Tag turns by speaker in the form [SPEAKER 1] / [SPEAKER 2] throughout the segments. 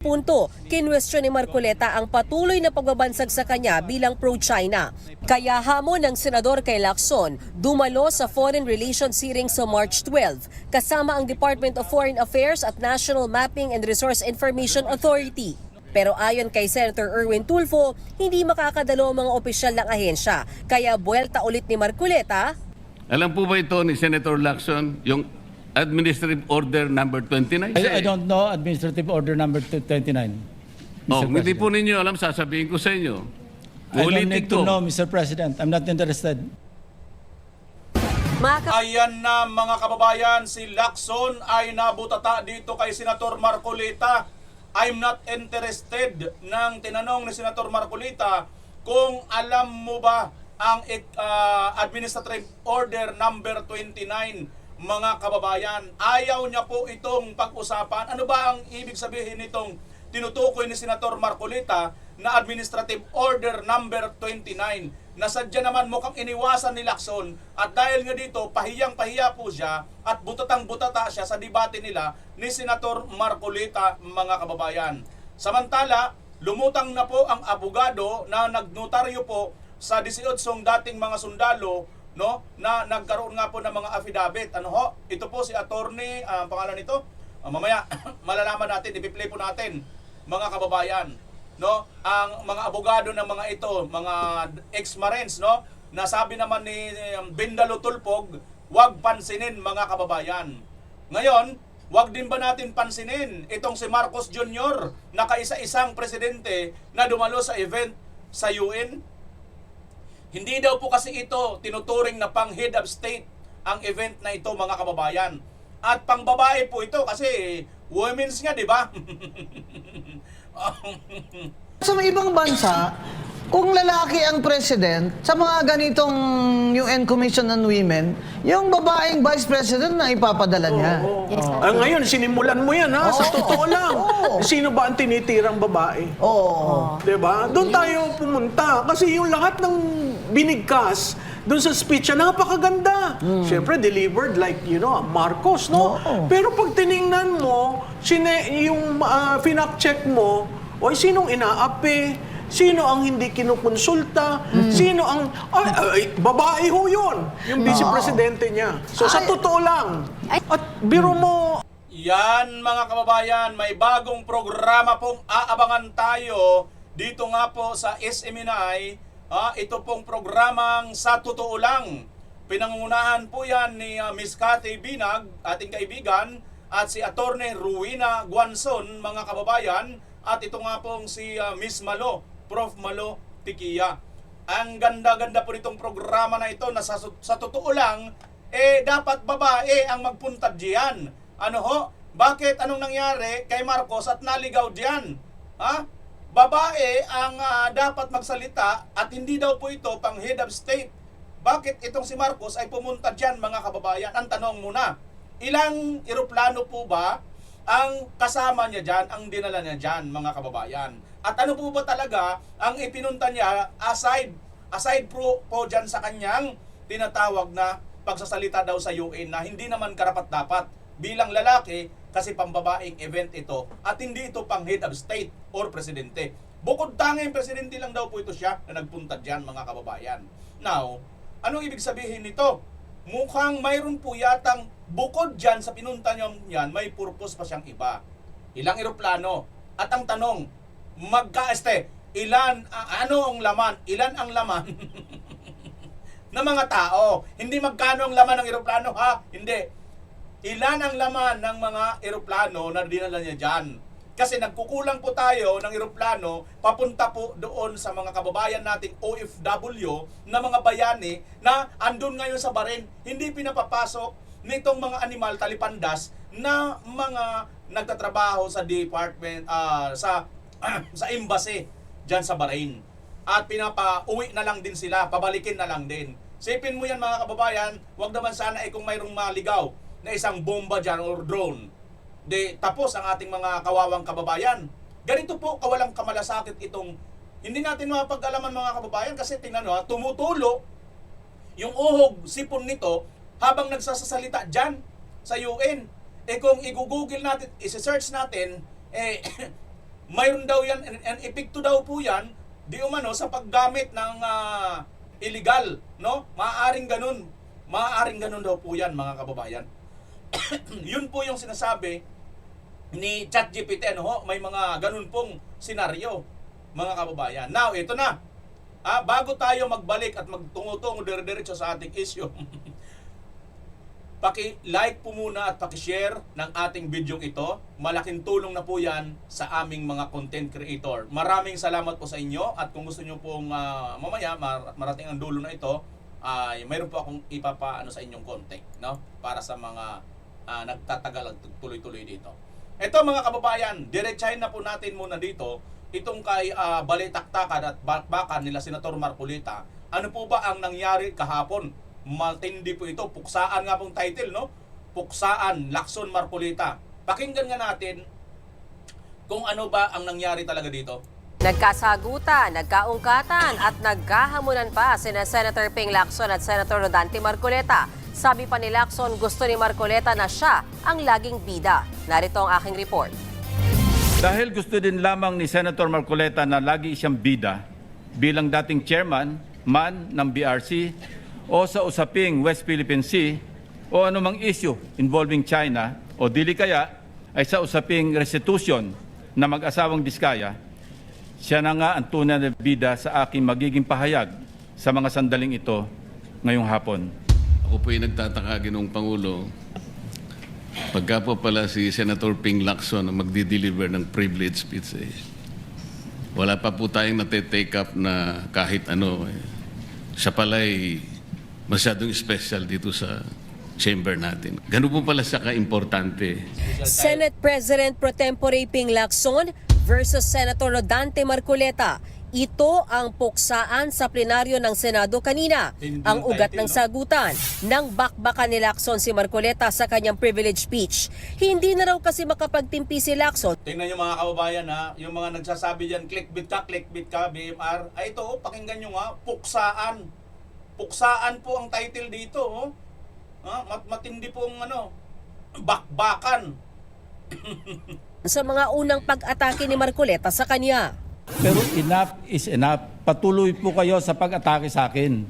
[SPEAKER 1] Punto, kinwestiyon ni Marcoleta ang patuloy na pagbabansag sa kanya bilang pro-China. Kaya hamon ng senador kay Lacson, dumalo sa Foreign Relations hearing sa March 12, kasama ang Department of Foreign Affairs at National Mapping and Resource Information Authority. Pero ayon kay Senator Erwin Tulfo, hindi makakadalo ang mga opisyal ng ahensya. Kaya buwelta ulit ni Marcoleta.
[SPEAKER 2] Alam po ba ito ni Senator Lacson, yung Administrative Order number 29?
[SPEAKER 3] I don't know Administrative Order number 29.
[SPEAKER 2] Hindi po ninyo alam, sasabihin ko sa inyo.
[SPEAKER 3] I don't need to know, Mr. President. I'm not interested.
[SPEAKER 4] Ayan na mga kababayan, si Lacson ay nabutata dito kay Senator Marcoleta. I'm not interested nang tinanong ni Senator Marcoleta kung alam mo ba ang Administrative Order number 29. Mga kababayan, ayaw niya po itong pag-usapan. Ano ba ang ibig sabihin nitong tinutukoy ni Senator Marcoleta na Administrative Order number 29? Na sadya naman mukhang iniwasan ni Lacson at dahil nga dito, pahiyang-pahiya po siya at butatang-butata siya sa debate nila ni Senator Marcoleta, mga kababayan. Samantala, lumutang na po ang abogado na nagnotaryo po sa 18 dating mga sundalo, no, na nagkaroon nga po ng mga affidavit. Ano ho? Ito po si attorney, pangalan nito, mamaya malalaman natin, i-play po natin, mga kababayan, no? Ang mga abogado ng mga ito, mga ex-marines, no? Nasabi naman ni Bindalo Tulfog, wag pansinin, mga kababayan. Ngayon, wag din ba natin pansinin itong si Marcos Jr. na kaisa-isang presidente na dumalo sa event sa UN? Hindi daw po kasi ito tinuturing na pang head of state ang event na ito, mga kababayan. At pang babae po ito kasi women's nga, di ba?
[SPEAKER 5] Sa mga ibang bansa, kung lalaki ang president, sa mga ganitong UN Commission on Women, yung babaeng vice president na ipapadala niya.
[SPEAKER 6] Yes, ngayon, sinimulan mo yan, ha? Sa totoo lang. Sino ba ang tinitirang babae? Diba? Doon tayo pumunta. Kasi yung lahat ng binigkas doon sa speech niya, napakaganda. Siyempre, delivered like, Marcos, no? Pero pag tiningnan mo, yung finact-check mo, sinong inaapi? Sino ang hindi kinukonsulta? Sino ang... babae ho yun, yung vice-presidente niya. So, sa totoo lang. At biro mo...
[SPEAKER 4] Yan, mga kababayan, may bagong programa pong aabangan tayo dito nga po sa SMNI. Ito pong programang Sa Totoo Lang. Pinangungunahan po yan ni Miss Cathy Binag, ating kaibigan, at si Attorney Ruina Guanzon, mga kababayan, at ito nga pong si Miss Malo, Prof. Malo Tikia. Ang ganda-ganda po nitong programa na ito na sa totoo lang, dapat babae ang magpuntad diyan. Ano ho? Bakit? Anong nangyari kay Marcos at naligaw diyan? Ha? Babae ang dapat magsalita at hindi daw po ito pang head of state. Bakit itong si Marcos ay pumunta diyan, mga kababayan? Ang tanong muna, ilang eroplano po ba ang kasama niya dyan, ang dinala niya dyan, mga kababayan? At ano po ba talaga ang ipinunta niya aside po dyan sa kanyang tinatawag na pagsasalita daw sa UN na hindi naman karapat-dapat bilang lalaki kasi pambabaeng event ito at hindi ito pang head of state or presidente. Bukod tanging presidente lang daw po ito siya na nagpunta dyan, mga kababayan. Now, anong ibig sabihin nito? Mukhang mayroon po yatang bukod dyan sa pinunta niyo yan, may purpose pa siyang iba. Ilang eroplano? At ang tanong, ilan ang laman ng mga tao? Hindi magkano ang laman ng eroplano, ha? Hindi. Ilan ang laman ng mga eroplano na dinala niya dyan? Kasi nagkukulang po tayo ng eroplano papunta po doon sa mga kababayan nating OFW na mga bayani na andun ngayon sa Bahrain. Hindi pinapapasok nitong mga animal talipandas na mga nagtatrabaho sa department, sa embassy dyan sa Bahrain. At pinapa-uwi na lang din sila, pabalikin na lang din. Sipin mo yan, mga kababayan, wag naman sana kung mayroong maligaw na isang bomba dyan or drone. Tapos ang ating mga kawawang kababayan. Ganito po kawalang kamalasakit itong hindi natin mapag-alaman, mga kababayan, kasi tingnan nyo, tumutulo yung uhog, sipon nito habang nagsasalita dyan sa UN. Kung i-google natin, i-search natin, mayroon daw yan, and epekto daw po yan, di umano sa paggamit ng illegal, no? Maaaring ganun daw po yan, mga kababayan. Yun po yung sinasabi ni ChatGPT, ano ho, may mga ganun pong senaryo, mga kababayan. Now, ito na. Bago tayo magbalik at magtungo-tungo dire-diretso sa ating issue, paki-like po muna at paki-share ng ating video ito. Malaking tulong na po yan sa aming mga content creator. Maraming salamat po sa inyo, at kung gusto nyo pong mamaya marating ang dulo na ito, ay mayroon po akong ipapaano sa inyong content, no? Para sa mga nagtatagal at tuloy-tuloy dito. Ito, mga kababayan, diretsahin na po natin muna dito itong kay balitaktakan at bakbakan nila Senator Marcolita. Ano po ba ang nangyari kahapon? Matindi po ito. Puksaan nga pong title, no? Puksaan, Lacson Marcolita. Pakinggan nga natin kung ano ba ang nangyari talaga dito.
[SPEAKER 1] Nagkasagutan, nagkaungkatan at nagkahamunan pa sina Senator Ping Lacson at Senator Rodante Marcolita. Sabi pa ni Lacson, gusto ni Marcolita na siya ang laging bida. Narito ang aking report.
[SPEAKER 3] Dahil gusto din lamang ni Senator Marcolita na lagi siyang bida bilang dating chairman man ng BRC o sa usaping West Philippine Sea o anumang issue involving China o dili kaya ay sa usaping restitution na mag-asawang Diskaya, siya na nga ang tunay na bida sa aking magiging pahayag sa mga sandaling ito ngayong hapon.
[SPEAKER 2] Ako po'y nagtataka, Ginoong Pangulo, pagka po pala si Senator Ping Lacson ang magdi-deliver ng privilege speech, wala pa po tayong nate-take up na kahit ano. Siya pala'y masyadong special dito sa chamber natin. Ganun po pala siya ka-importante.
[SPEAKER 1] Senate President Pro Tempore Ping Lacson versus Senator Rodante Marcolita. Ito ang puksaan sa plenaryo ng Senado kanina. Ang ugat ng sagutan ng bakbakan ni Lacson si Marcolita sa kanyang privilege speech. Hindi na raw kasi makapagtimpi si Lacson.
[SPEAKER 4] Tingnan nyo, mga kababayan, ha, yung mga nagsasabi dyan, clickbait ka, BMR. Ay ito, pakinggan nyo nga, puksaan. Puksaan po ang title dito. Oh. Matindi pong bakbakan.
[SPEAKER 1] Sa mga unang pag-atake ni Marcolita sa kanya.
[SPEAKER 3] Pero enough is enough. Patuloy po kayo sa pag-atake sa akin.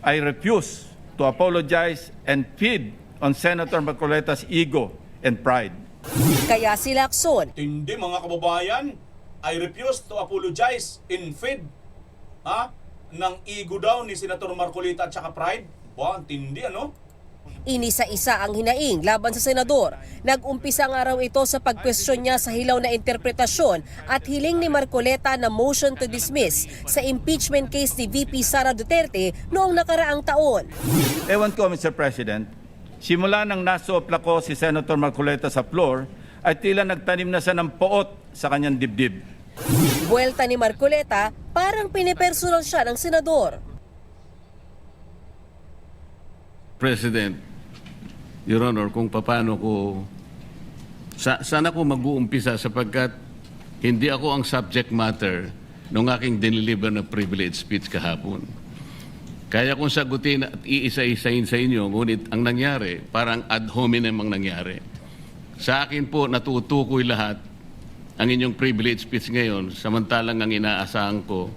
[SPEAKER 3] I refuse to apologize and feed on Senator Marcolita's ego and pride.
[SPEAKER 1] Kaya si Lacson,
[SPEAKER 4] Tindi, mga kababayan. I refuse to apologize in feed ng ego daw ni Senator Marcolita at saka pride. Ba, ang tindi, ano?
[SPEAKER 1] inisa-isa ang hinaing laban sa senador. Nag-umpisa nga raw ito sa pagkwestiyon niya sa hilaw na interpretasyon at hiling ni Marcolita na motion to dismiss sa impeachment case ni VP Sara Duterte noong nakaraang taon.
[SPEAKER 3] Ewan ko, Mr. President, simula nang nasopla ko si Senator Marcolita sa floor, ay tila nagtanim na siya ng poot sa kanyang dibdib.
[SPEAKER 1] Buwelta ni Marcolita, parang pinipersonal siya ng senador.
[SPEAKER 2] President, Your Honor, kung paano ko, sana ko mag-uumpisa sapagkat hindi ako ang subject matter ng aking diniliver na privilege speech kahapon. Kaya kong sagutin at iisa-isahin sa inyo, ngunit ang nangyari, parang ad hominem ang nangyari. Sa akin po, natutukoy lahat ang inyong privilege speech ngayon, samantalang ang inaasahan ko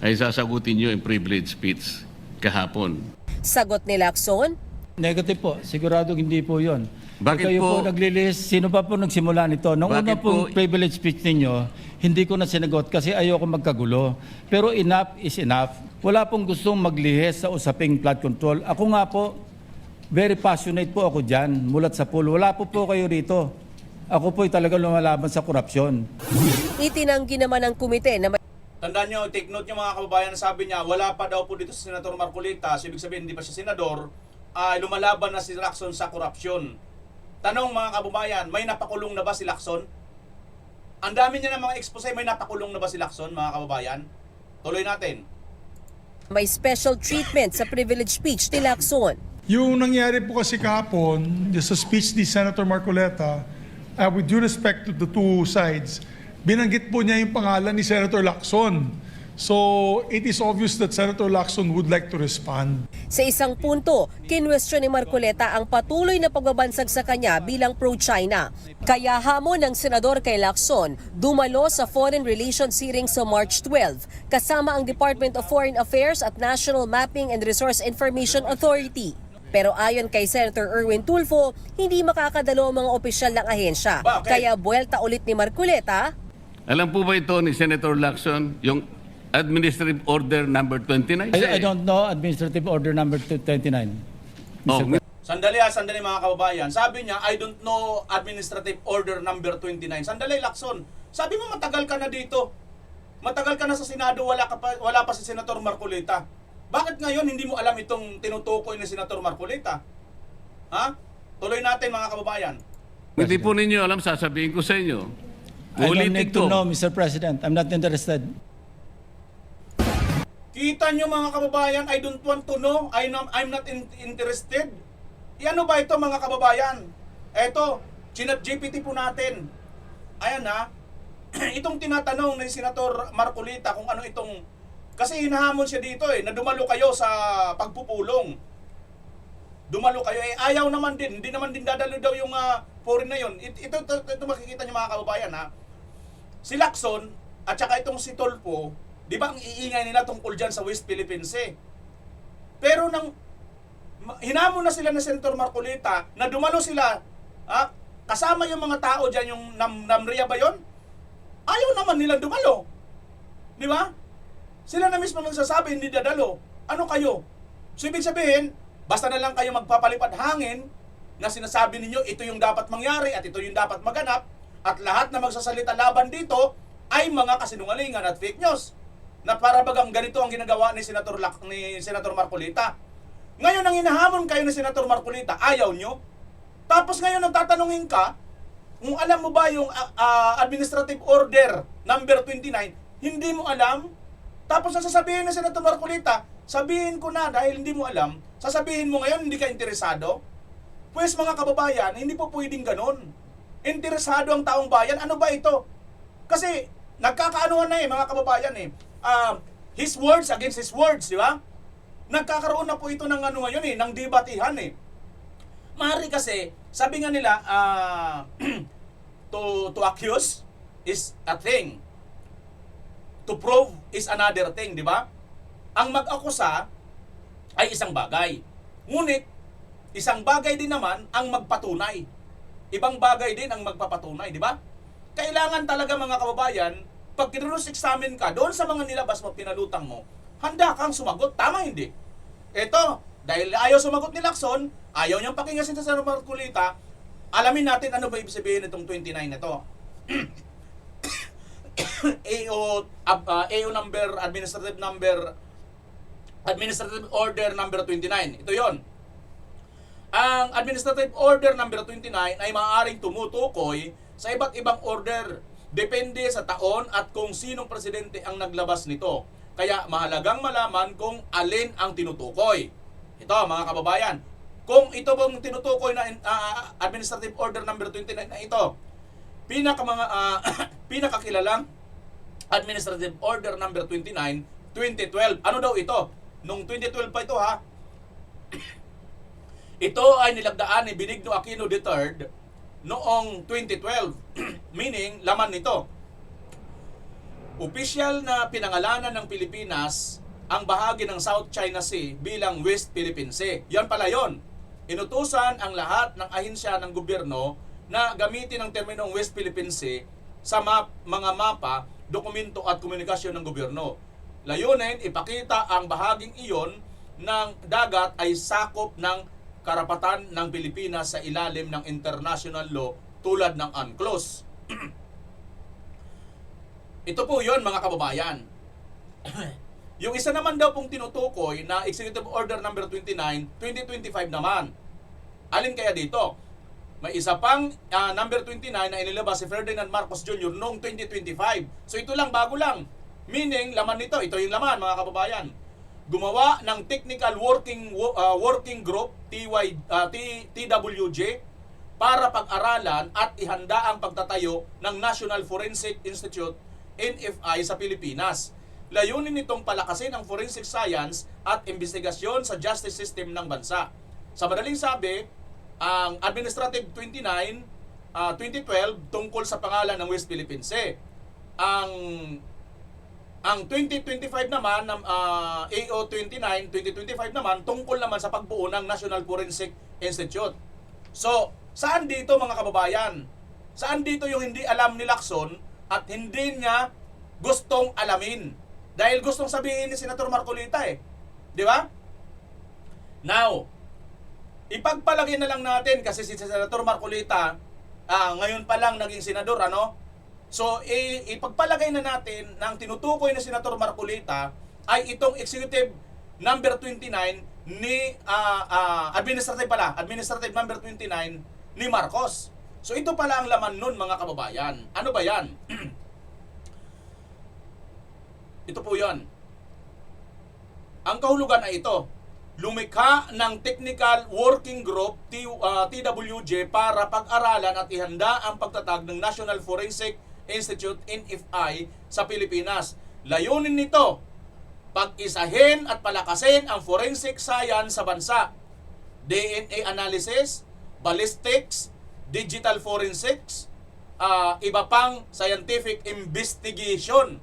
[SPEAKER 2] ay sasagutin nyo yung privilege speech kahapon.
[SPEAKER 1] Sagot ni Lacson,
[SPEAKER 3] Negative po. Sigurado hindi po yun.
[SPEAKER 2] Bakit
[SPEAKER 3] kayo
[SPEAKER 2] po?
[SPEAKER 3] po naglilist, sino pa po nagsimula nito? Nung una
[SPEAKER 2] Bakit
[SPEAKER 3] pong
[SPEAKER 2] po?
[SPEAKER 3] privilege speech ninyo, hindi ko na sinagot kasi ayoko magkagulo. Pero enough is enough. Wala pong gustong maglihis sa usaping flood control. Ako nga po, very passionate po ako dyan, mulat sa pool. Wala po kayo rito. Ako po'y talaga lumalaban sa korupsyon.
[SPEAKER 1] itinanggi naman ng komite na may
[SPEAKER 4] Tandaan nyo, take note nyo mga kababayan, sabi niya, wala pa daw po dito sa Senator Marcolita, so ibig sabihin hindi pa siya senador, lumalaban na si Lacson sa korupsyon. Tanong mga kababayan, may napakulong na ba si Lacson? Ang dami niya ng mga expose, may napakulong na ba si Lacson, mga kababayan? Tuloy natin.
[SPEAKER 1] may special treatment sa privilege speech ni Lacson.
[SPEAKER 7] Yung nangyari po kasi kahapon, sa speech ni Senator Marcolita, with due respect to the two sides, binanggit po niya yung pangalan ni Senator Lacson. So it is obvious that Senator Lacson would like to respond.
[SPEAKER 1] Sa isang punto, kinwestiyon ni Marcoleta ang patuloy na pagbabansag sa kanya bilang pro-China. Kaya hamon ng senador kay Lacson dumalo sa Foreign Relations hearing sa March 12 kasama ang Department of Foreign Affairs at National Mapping and Resource Information Authority. Pero ayon kay Senator Erwin Tulfo, hindi makakadalo ang mga opisyal ng ahensya.
[SPEAKER 4] Bakit?
[SPEAKER 1] Kaya buwelta ulit ni Marcoleta.
[SPEAKER 2] Alam po ba ito ni Senator Lacson, yung Administrative Order number 29?
[SPEAKER 8] I don't know Administrative Order number 29.
[SPEAKER 2] Oh,
[SPEAKER 4] Sandali mga kababayan. Sabi niya, I don't know Administrative Order number 29. Sandali, Lacson. Sabi mo matagal ka na dito. Matagal ka na sa Senado, wala pa si Senator Marcoleta. Bakit ngayon hindi mo alam itong tinutukoy ni Senator Marcoleta? Ha? Tuloy natin mga kababayan.
[SPEAKER 2] Hindi po ninyo alam, sasabihin ko sa inyo.
[SPEAKER 8] I don't
[SPEAKER 2] Ulitin
[SPEAKER 8] need to
[SPEAKER 2] ko.
[SPEAKER 8] know, Mr. President. I'm not interested.
[SPEAKER 4] Kita nyo mga kababayan, I don't want to know, I'm not interested. Ano ba ito mga kababayan? Ito, chinat GPT po natin. Ayan ha, itong tinatanong ni Senator Marcoleta kung ano itong, kasi hinahamon siya dito na dumalo kayo sa pagpupulong. Dumalo kayo, ayaw naman din, hindi naman din dadalo daw yung foreign na yun. Ito makikita nyo mga kababayan ha. Si Lacson at saka itong si Tulfo, di ba ang iingay nila tungkol dyan sa West Philippine Sea? Pero nang hinamon na sila ni Senator Marcoleta na dumalo sila, kasama yung mga tao dyan, yung Namria ba yun? Ayaw naman nilang dumalo. Di ba? Sila na mismo nagsasabi, hindi dadalo. Ano kayo? So ibig sabihin, basta na lang kayo magpapalipad hangin na sinasabi ninyo, ito yung dapat mangyari at ito yung dapat maganap at lahat na magsasalita laban dito ay mga kasinungalingan at fake news. Na para bagang ganito ang ginagawa ni Senator Marcoleta. Ngayon ang hinahamon kayo ni Senator Marcoleta, ayaw nyo. Tapos ngayon ang tatanungin ka, kung alam mo ba yung Administrative Order number 29, hindi mo alam. Tapos ang sasabihin ni Senator Marcoleta, sabihin ko na dahil hindi mo alam, sasabihin mo ngayon hindi ka interesado. Pues mga kababayan, hindi po pwedeng ganun. Interesado ang taong bayan, ano ba ito? Kasi nagkakaanuhan na mga kababayan his words against his words, di ba? Nagkakaroon na po ito ng ano ngayon ng debatihan Maaari kasi, sabi nga nila, to accuse is a thing. To prove is another thing, di ba? Ang mag-akusa ay isang bagay. Ngunit, isang bagay din naman ang magpatunay. Ibang bagay din ang magpapatunay, di ba? Kailangan talaga mga kababayan, pag kinurus-examine ka doon sa mga nilabas mo, pinalutang mo, handa kang sumagot. Tama hindi? Ito, dahil ayaw sumagot ni Lacson, ayaw niyang pakingasin sa Senator Marcoleta, alamin natin ano ba ibig sabihin itong 29 na to. AO number, Administrative Order number 29. Ito yon. Ang Administrative Order number 29 ay maaaring tumutukoy sa iba't ibang order. Depende sa taon at kung sinong presidente ang naglabas nito. Kaya mahalagang malaman kung alin ang tinutukoy. Ito mga kababayan, kung ito bang tinutukoy na Administrative Order number 29 na ito, pinakakilalang Administrative Order number 29, 2012. Ano daw ito? Nung 2012 pa ito ha. Ito ay nilagdaan ni Benigno Aquino III noong 2012. Meaning, laman nito. Opisyal na pinangalanan ng Pilipinas ang bahagi ng South China Sea bilang West Philippine Sea. Yan pala yon. Inutusan ang lahat ng ahensya ng gobyerno na gamitin ang terminong West Philippine Sea sa mga mapa, dokumento at komunikasyon ng gobyerno. Layunin, ipakita ang bahaging iyon ng dagat ay sakop ng karapatan ng Pilipinas sa ilalim ng international law tulad ng UNCLOS. Ito po yon mga kababayan. Yung isa naman daw pong tinutukoy na Executive Order number 29, 2025 naman. Alin kaya dito? May isa pang number 29 na inilabas si Ferdinand Marcos Jr. noong 2025. So ito lang, bago lang. Meaning, laman nito, ito yung laman mga kababayan. Gumawa ng Technical Working Group, TWJ, para pag-aralan at ihanda ang pagtatayo ng National Forensic Institute, NFI, sa Pilipinas. layunin nitong palakasin ang forensic science at investigasyon sa justice system ng bansa. Sa madaling sabi, ang Administrative 29, 2012 tungkol sa pangalan ng West Philippine Sea. Ang 2025 naman, AO 29, 2025 naman, tungkol naman sa pagbuo ng National Forensic Institute. So, saan dito mga kababayan? Saan dito yung hindi alam ni Lacson at hindi niya gustong alamin? Dahil gustong sabihin ni Senator Marcolita eh. Di ba? Now, ipagpalagay na lang natin kasi si Senator Marcolita ngayon pa lang naging senador, ano? So, ipagpalagay na natin na ang tinutukoy ni Senator Marcolita ay itong Executive Number 29 ni Administrative Number 29 ni Marcos. So ito pala ang laman nun mga kababayan. Ano ba yan? Ito po yan. Ang kahulugan ay ito. Lumikha ng Technical Working Group TWG para pag-aralan at ihanda ang pagtatag ng National Forensic Institute NFI sa Pilipinas. Layunin nito, pag-isahin at palakasin ang forensic science sa bansa. DNA analysis, ballistics, digital forensics, iba pang scientific investigation.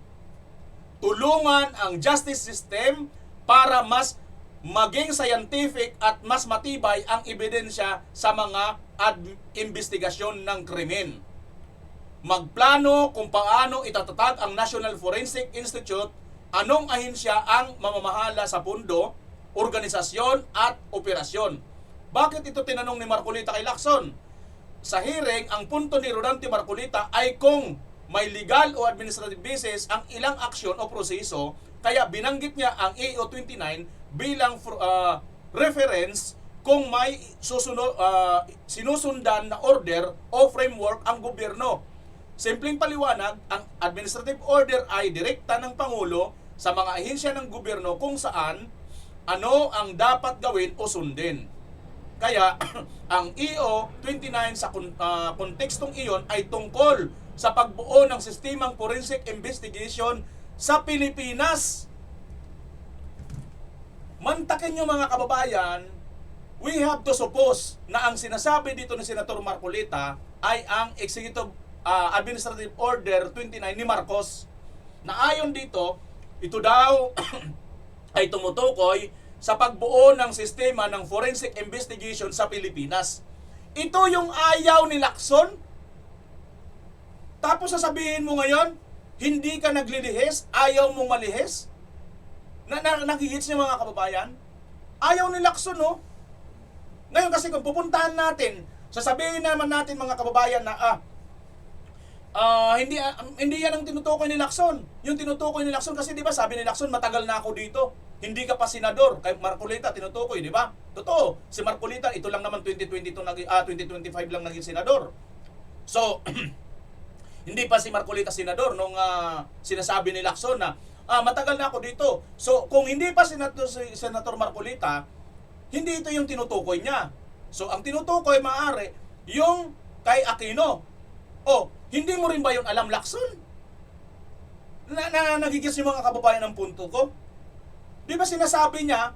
[SPEAKER 4] Tulungan ang justice system para mas maging scientific at mas matibay ang ebidensya sa mga investigasyon ng krimen. Magplano kung paano itatatag ang National Forensic Institute, anong ahensya ang mamamahala sa pundo, organisasyon at operasyon. Bakit ito tinanong ni Marcolita kay Lacson? Sa hearing, ang punto ni Rodante Marcolita ay kung may legal o administrative basis ang ilang aksyon o proseso, kaya binanggit niya ang AO 29 bilang reference kung may sinusundan na order o framework ang gobyerno. Simpleng paliwanag, ang administrative order ay direkta ng Pangulo sa mga ahensya ng gobyerno kung saan ano ang dapat gawin o sundin. Kaya ang EO 29 sa kontekstong iyon ay tungkol sa pagbuo ng sistemang forensic investigation sa Pilipinas. Mantakin nyo mga kababayan, we have to suppose na ang sinasabi dito ni Senator Marcolita ay ang Executive Administrative Order 29 ni Marcos, na ayon dito, ito daw ay tumutukoy sa pagbuo ng sistema ng forensic investigation sa Pilipinas. Ito yung ayaw ni Lacson. Tapos sasabihin mo ngayon, hindi ka naglilihis, ayaw mong malihis. Nakikits niyo mga kababayan? Ayaw ni Lacson, no? Ngayon kasi kung pupuntahan natin, sasabihin naman natin mga kababayan na hindi yan ang tinutukoy ni Lacson. Yung tinutukoy ni Lacson kasi 'di ba sabi ni Lacson, matagal na ako dito. Hindi ka pa senador. Kay Marcolita tinutukoy, 'di ba? Totoo. Si Marcolita ito lang naman 2025 lang naging senador. So hindi pa si Marcolita senador nung sinasabi ni Lacson na matagal na ako dito. So kung hindi pa si Senator Marcolita, hindi ito yung tinutukoy niya. So ang tinutukoy maaari yung kay Aquino. Hindi mo rin ba yun alam, Lacson? Nagigis yung mga kababayan ng punto ko? Di ba sinasabi niya,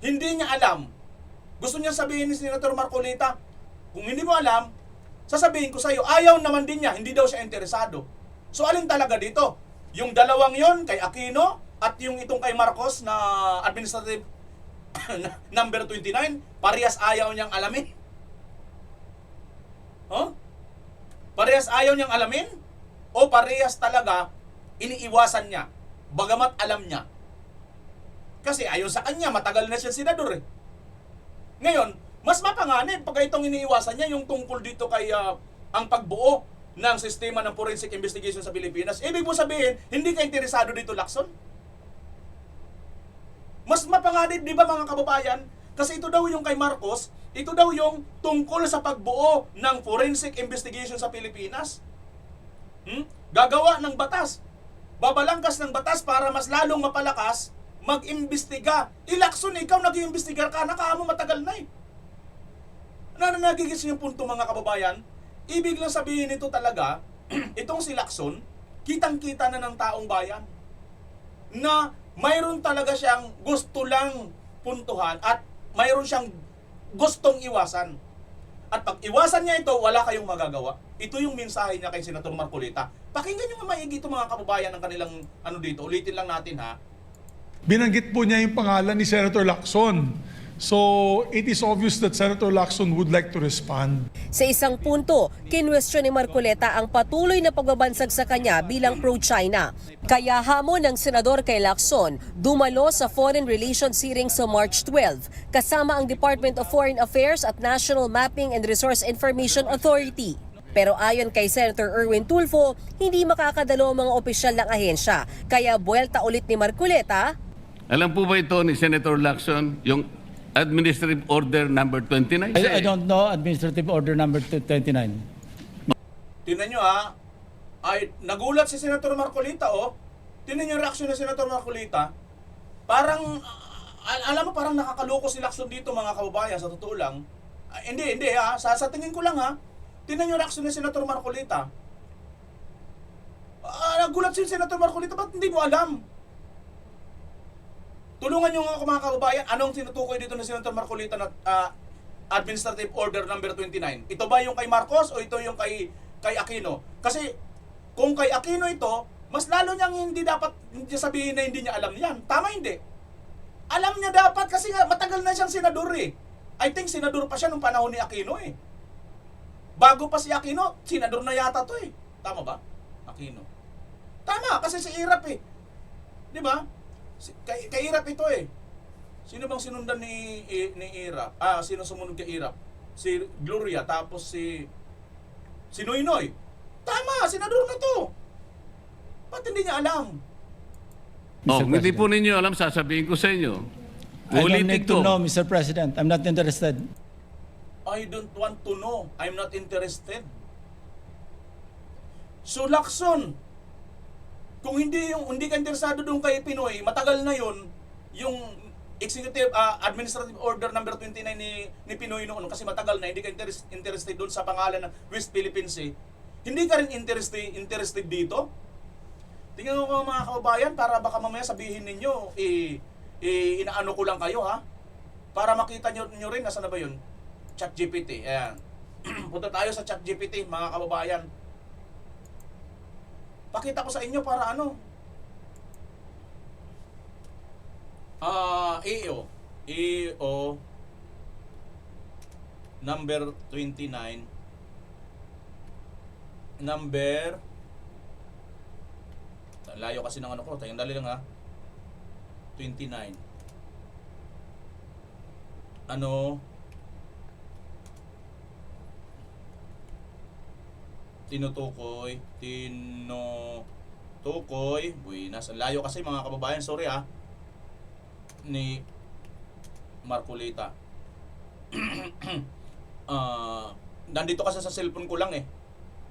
[SPEAKER 4] hindi niya alam. Gusto niya sabihin ni Senator Marcolita, kung hindi mo alam, sasabihin ko sa'yo, ayaw naman din niya, hindi daw siya interesado. So alin talaga dito? Yung dalawang yon kay Aquino at yung itong kay Marcos na Administrative Number 29, parehas ayaw niyang alamin? Parehas ayaw niyang alamin? O parehas talaga iniiwasan niya, bagamat alam niya? Kasi ayon sa kanya, matagal na siya senador eh. Ngayon, mas mapanganib pag itong iniiwasan niya yung tungkol dito kay ang pagbuo ng sistema ng forensic investigation sa Pilipinas. Ibig mo sabihin, hindi ka interesado dito, Lacson? Mas mapanganib, di ba mga kababayan? Kasi ito daw yung kay Marcos, ito daw yung tungkol sa pagbuo ng forensic investigation sa Pilipinas. Gagawa ng batas. Babalangkas ng batas para mas lalong mapalakas, mag-imbestiga. Lacson, ikaw nag-iimbestigar ka, nakaamo matagal na eh. Nagigis yung punto mga kababayan, ibig lang sabihin nito talaga, itong si Lacson, kitang-kita na ng taong bayan. na mayroon talaga siyang gusto lang puntuhan at mayroon siyang gustong iwasan. At pag iwasan niya ito, wala kayong magagawa. Ito yung mensahe niya kay Senator Marcolita. Pakinggan nyo maigi ito mga kababayan ng kanilang ano dito. Ulitin lang natin ha.
[SPEAKER 7] Binanggit po niya yung pangalan ni Senator Lacson. So, it is obvious that Senator Lacson would like to respond.
[SPEAKER 1] Sa isang punto, kinwestiyon ni Marcoleta ang patuloy na pagbabansag sa kanya bilang pro-China. Kaya hamon ng senador kay Lacson dumalo sa Foreign Relations hearing sa March 12, kasama ang Department of Foreign Affairs at National Mapping and Resource Information Authority. Pero ayon kay Senator Erwin Tulfo, hindi makakadalo ang mga opisyal ng ahensya. Kaya buwelta ulit ni Marcoleta.
[SPEAKER 2] Alam po ba ito ni Senator Lacson, yung Administrative Order number 29?
[SPEAKER 8] I don't know Administrative Order number 229.
[SPEAKER 4] Tingnan nyo ha. Ay, nagulat si Senator Marcolita oh. Tingnan nyo yung reaksyon ni Senator Marcolita. Parang, alam mo parang nakakaloko si Lacson dito mga kababayan sa totoo lang. Hindi ha. Sa tingin ko lang ha. Tingnan nyo yung reaksyon ni Senator Marcolita. Nagulat si Senator Marcolita. Ba't hindi mo alam? Tulungan nyo nga ako mga kababayan, anong tinutukoy dito ni Senator Marcolita na Administrative Order number 29? Ito ba yung kay Marcos o ito yung kay Aquino? Kasi kung kay Aquino ito, mas lalo niyang hindi dapat sabihin na hindi niya alam yan. Tama hindi? Alam niya dapat kasi nga matagal na siyang senador eh. I think senador pa siya nung panahon ni Aquino eh. Bago pa si Aquino, senador na yata to eh. Tama ba? Aquino. Tama, kasi si Irap eh. Di ba? Kay Irap ito eh. Sino bang sinundan ni Irap? Sino sumunod kay Irap? Si Gloria, tapos si Noynoy. Tama, senador na to. Ba't hindi niya alam?
[SPEAKER 2] Oh, hindi po ninyo alam, sasabihin ko sa inyo.
[SPEAKER 8] I don't
[SPEAKER 2] Ulitin
[SPEAKER 8] need to
[SPEAKER 2] ko.
[SPEAKER 8] know, Mr. President. I'm not interested.
[SPEAKER 4] I don't want to know. I'm not interested. So Lacson, kung hindi ka interesado doon kay Pinoy, matagal na yon yung executive administrative order number 29 ni Pinoy noon kasi matagal na hindi ka interested doon sa pangalan ng West Philippine Sea. Hindi ka rin interested dito? Tingnan mo mga kababayan para baka mamaya sabihin ninyo inaano ko lang kayo ha. Para makita nyo rin nasaan na ba yun? ChatGPT. Ayan. Punta tayo sa ChatGPT mga kababayan. Pakita ko sa inyo para ano. EO number 29 number layo kasi ng ano ko, tayong dali lang ha. 29 ano tinutukoy, buinas. Layo kasi mga kababayan, sorry ni Marcolita. Nandito kasi sa cellphone ko lang eh.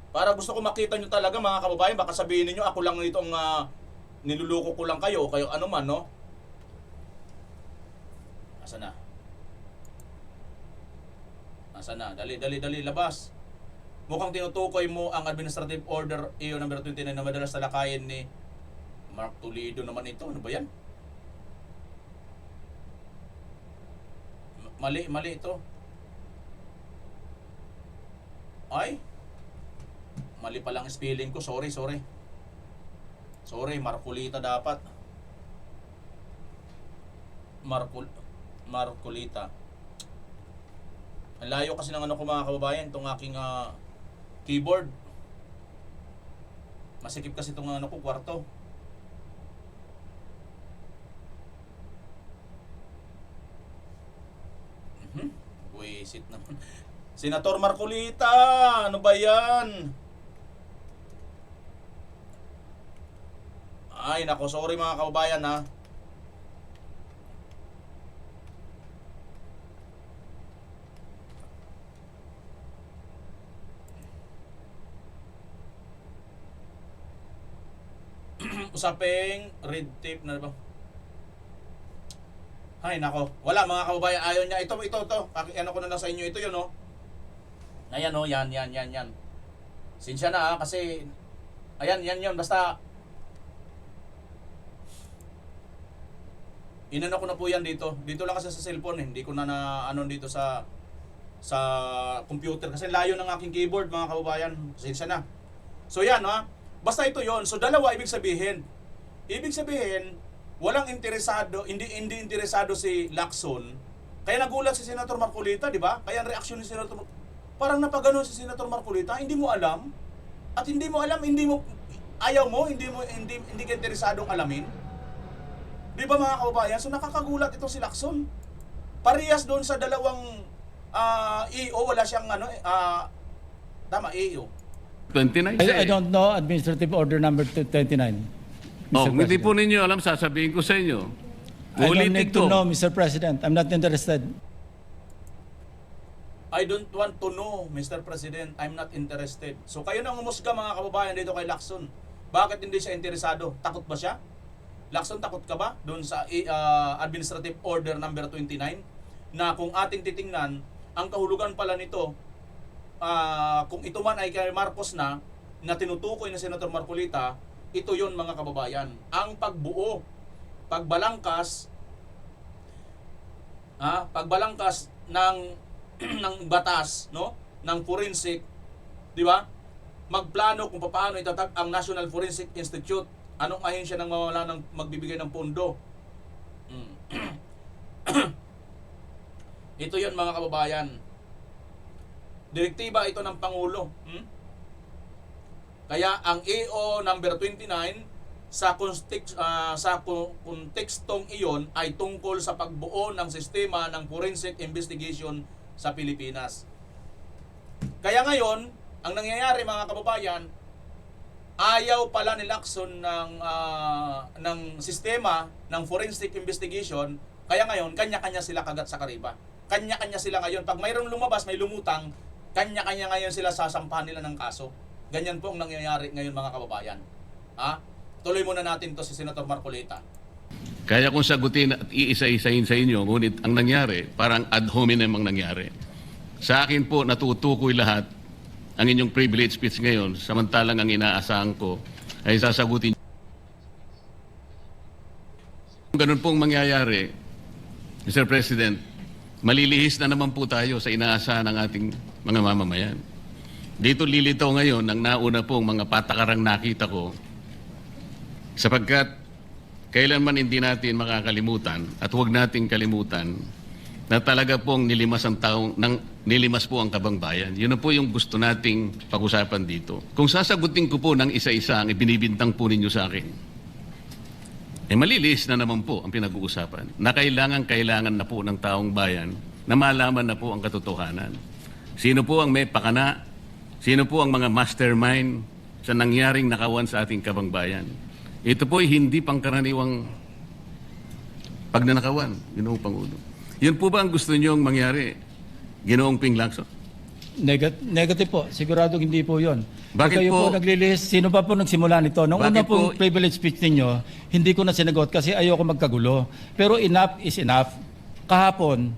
[SPEAKER 4] Para gusto ko makita nyo talaga mga kababayan, baka sabihin niyo ako lang itong niluluko ko lang kayo o kayo ano man, no? Asa na? Dali, labas. Mukhang tinutukoy mo ang Administrative Order EO number 29 na madalas talakayin ni Mark Toledo naman ito. Ano ba yan? Mali ito. Ay, mali palang spelling ko. Sorry. Marcolita dapat. Marcolita. Ang layo kasi ng ano ko mga kababayan, itong aking keyboard. Masikip kasi itong ano ko, kwarto. Buisit naman. Senator Marcolita, ano ba yan? Ay nako, sorry mga kababayan ha. Usaping red tape na ba? Ay nako, wala mga kababayan, ayaw niya. Ito. Ano ko na lang sa inyo ito yun, no? Ayan, no, yan. Sinsya na kasi ayan, yan basta Inano ko na po yan dito. Dito lang kasi sa cellphone, hindi ko na ano dito sa computer kasi layo ng aking keyboard, mga kababayan. Pasensya na. So yan, ha. Basta ito yon. So dalawa ibig sabihin. Ibig sabihin, walang interesado, hindi interesado si Lacson. Kaya nagulat si Senator Marcolita, di ba? Kaya ang reaksyon ni Senator parang napagano si Senator Marcolita, hindi mo alam. At hindi mo alam, ayaw mo, hindi ka interesadong alamin. Di ba mga kababayan? So nakakagulat itong si Lacson. Parehas doon sa dalawang EO, wala siyang tama, EO.
[SPEAKER 2] 29
[SPEAKER 8] I don't know Administrative Order number 229.
[SPEAKER 2] Oh,
[SPEAKER 8] Mr.
[SPEAKER 2] hindi po
[SPEAKER 8] President.
[SPEAKER 2] ninyo alam, sasabihin ko sa inyo.
[SPEAKER 8] I don't
[SPEAKER 2] Ulitin
[SPEAKER 8] need to
[SPEAKER 2] ko.
[SPEAKER 8] know, Mr. President. I'm not interested.
[SPEAKER 4] I don't want to know, Mr. President. I'm not interested. So kayo nang umusga mga kababayan dito kay Lacson. Bakit hindi siya interesado? Takot ba siya? Lacson, takot ka ba doon sa Administrative Order number 29 na kung ating titingnan, ang kahulugan pala nito, kung ito man ay kay Marcos na tinutukoy ng Senator Marcolita, ito yon mga kababayan. Ang pagbuo, pagbalangkas ng ng batas, no, ng forensic, di ba? Magplano kung paano itatag ang National Forensic Institute, anong ahensya ng mawala ng magbibigay ng pondo. Ito 'yon mga kababayan. Direktiba ito ng Pangulo. Kaya ang EO number 29 sa kontekstong iyon ay tungkol sa pagbuo ng sistema ng forensic investigation sa Pilipinas. Kaya ngayon, ang nangyayari mga kababayan, ayaw pala ni Lacson ng sistema ng forensic investigation, kaya ngayon, kanya-kanya sila kagat sa kariba. Kanya-kanya sila ngayon. Pag mayroong lumabas, may lumutang, kanya-kanya ngayon sila sasampahan nila ng kaso. Ganyan po ang nangyayari ngayon mga kababayan. Tuloy muna natin to si Senator Marcolita.
[SPEAKER 2] Kaya kung sagutin at iisa-isahin sa inyo, ngunit ang nangyari, parang ad hominem ang nangyari. Sa akin po, natutukoy lahat ang inyong privilege speech ngayon, samantalang ang inaasahan ko ay sasagutin. Kung ganun pong mangyayari, Mr. President, malilihis na naman po tayo sa inaasahan ng ating mga mamamayan. Dito lilitaw ngayon ang nauna pong mga patakarang nakita ko, sapagkat kailanman hindi natin makakalimutan at huwag nating kalimutan na talaga pong nilimas po ang kabangbayan. Yun na po yung gusto nating pag-usapan dito. Kung sasagutin ko po ng isa-isa ang ibinibintang po ninyo sa akin, malilis na naman po ang pinag-uusapan na kailangan na po ng taong bayan na malaman na po ang katotohanan. Sino po ang may pakana? Sino po ang mga mastermind sa nangyaring nakawan sa ating kabangbayan? Ito po ay hindi pangkaraniwang pagnanakawan, Ginoong Pangulo. Yun po ba ang gusto niyong mangyari, Ginoong Ping Lacson?
[SPEAKER 8] Negative po. Sigurado hindi po yun.
[SPEAKER 2] Bakit
[SPEAKER 8] Kayo
[SPEAKER 2] po?
[SPEAKER 8] po naglilihis, sino pa po nagsimula nito? Nung
[SPEAKER 2] Bakit
[SPEAKER 8] una pong
[SPEAKER 2] po?
[SPEAKER 8] privilege speech ninyo, hindi ko na sinagot kasi ayoko magkagulo. Pero enough is enough. Kahapon,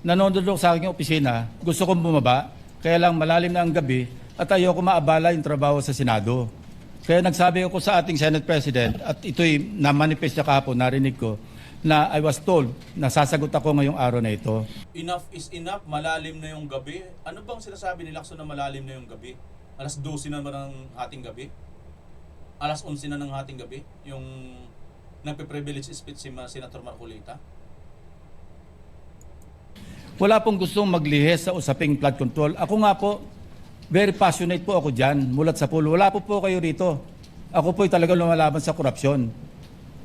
[SPEAKER 8] nanonood ako sa aking opisina, gusto kong bumaba, kaya lang malalim na ang gabi at ayoko maabala yung trabaho sa Senado. Kaya nagsabi ako sa ating Senate President at ito'y na-manifest niya kahapon, narinig ko, na I was told na sasagot ako ngayong araw na ito.
[SPEAKER 4] Enough is enough, malalim na yung gabi. Ano bang sinasabi ni Lacson na malalim na yung gabi? Alas 12 na ba ng hating gabi? Alas 11 na ng hating gabi? Yung nagpe-privilege speech si Senator Marcolita?
[SPEAKER 8] Wala pong gustong maglihis sa usaping flood control. Ako nga po, very passionate po ako dyan, mulat sa pool. Wala po kayo rito. Ako po'y talagang lumalaban sa korupsyon.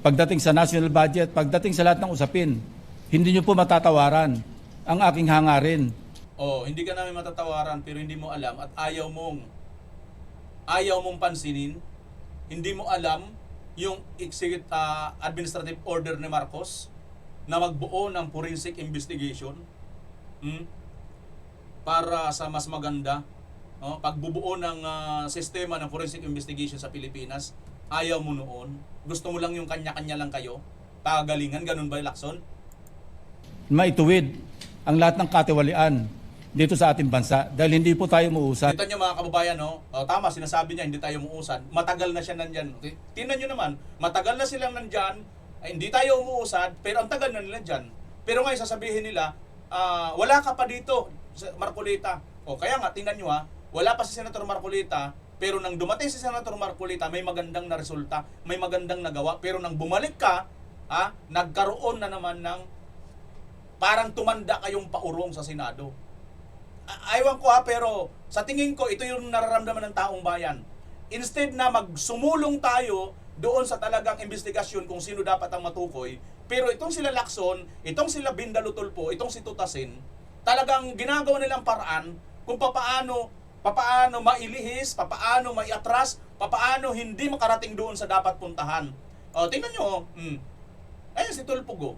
[SPEAKER 8] Pagdating sa national budget, pagdating sa lahat ng usapin, hindi nyo po matatawaran ang aking hangarin.
[SPEAKER 4] Hindi ka namin matatawaran pero hindi mo alam at ayaw mong pansinin. Hindi mo alam yung administrative order ni Marcos na magbuo ng forensic investigation para sa mas maganda pagbubuo ng sistema ng forensic investigation sa Pilipinas. Ayaw mo noon. Gusto mo lang yung kanya-kanya lang kayo. Pagalingan, ganun ba, Lacson?
[SPEAKER 8] Maituwid ang lahat ng katiwalian dito sa ating bansa dahil hindi po tayo muusan.
[SPEAKER 4] Kita nyo mga kababayan, tama, sinasabi niya, hindi tayo muusan. Matagal na siya nandyan. Tingnan nyo naman, matagal na silang nandyan, Ay, hindi tayo umuusad, pero ang tagal na nila dyan. Pero ngayon sasabihin nila, wala ka pa dito, Marcolita. O kaya nga, tingnan nyo ha, wala pa si Senator Marcolita, pero nang dumating si Senator Marcolita, may magandang na resulta, may magandang nagawa. Pero nang bumalik ka, nagkaroon na naman ng parang tumanda kayong paurong sa Senado. Aywan ko pero sa tingin ko, ito yung nararamdaman ng taong bayan. Instead na magsumulong tayo doon sa talagang investigasyon kung sino dapat ang matukoy, pero itong sila Lacson, itong sila Bindalutulpo, itong si Tutasin, talagang ginagawa nilang paraan kung papaano mailihis, papaano maiatras, papaano hindi makarating doon sa dapat puntahan. O, tingnan nyo, ayun si Tulfo,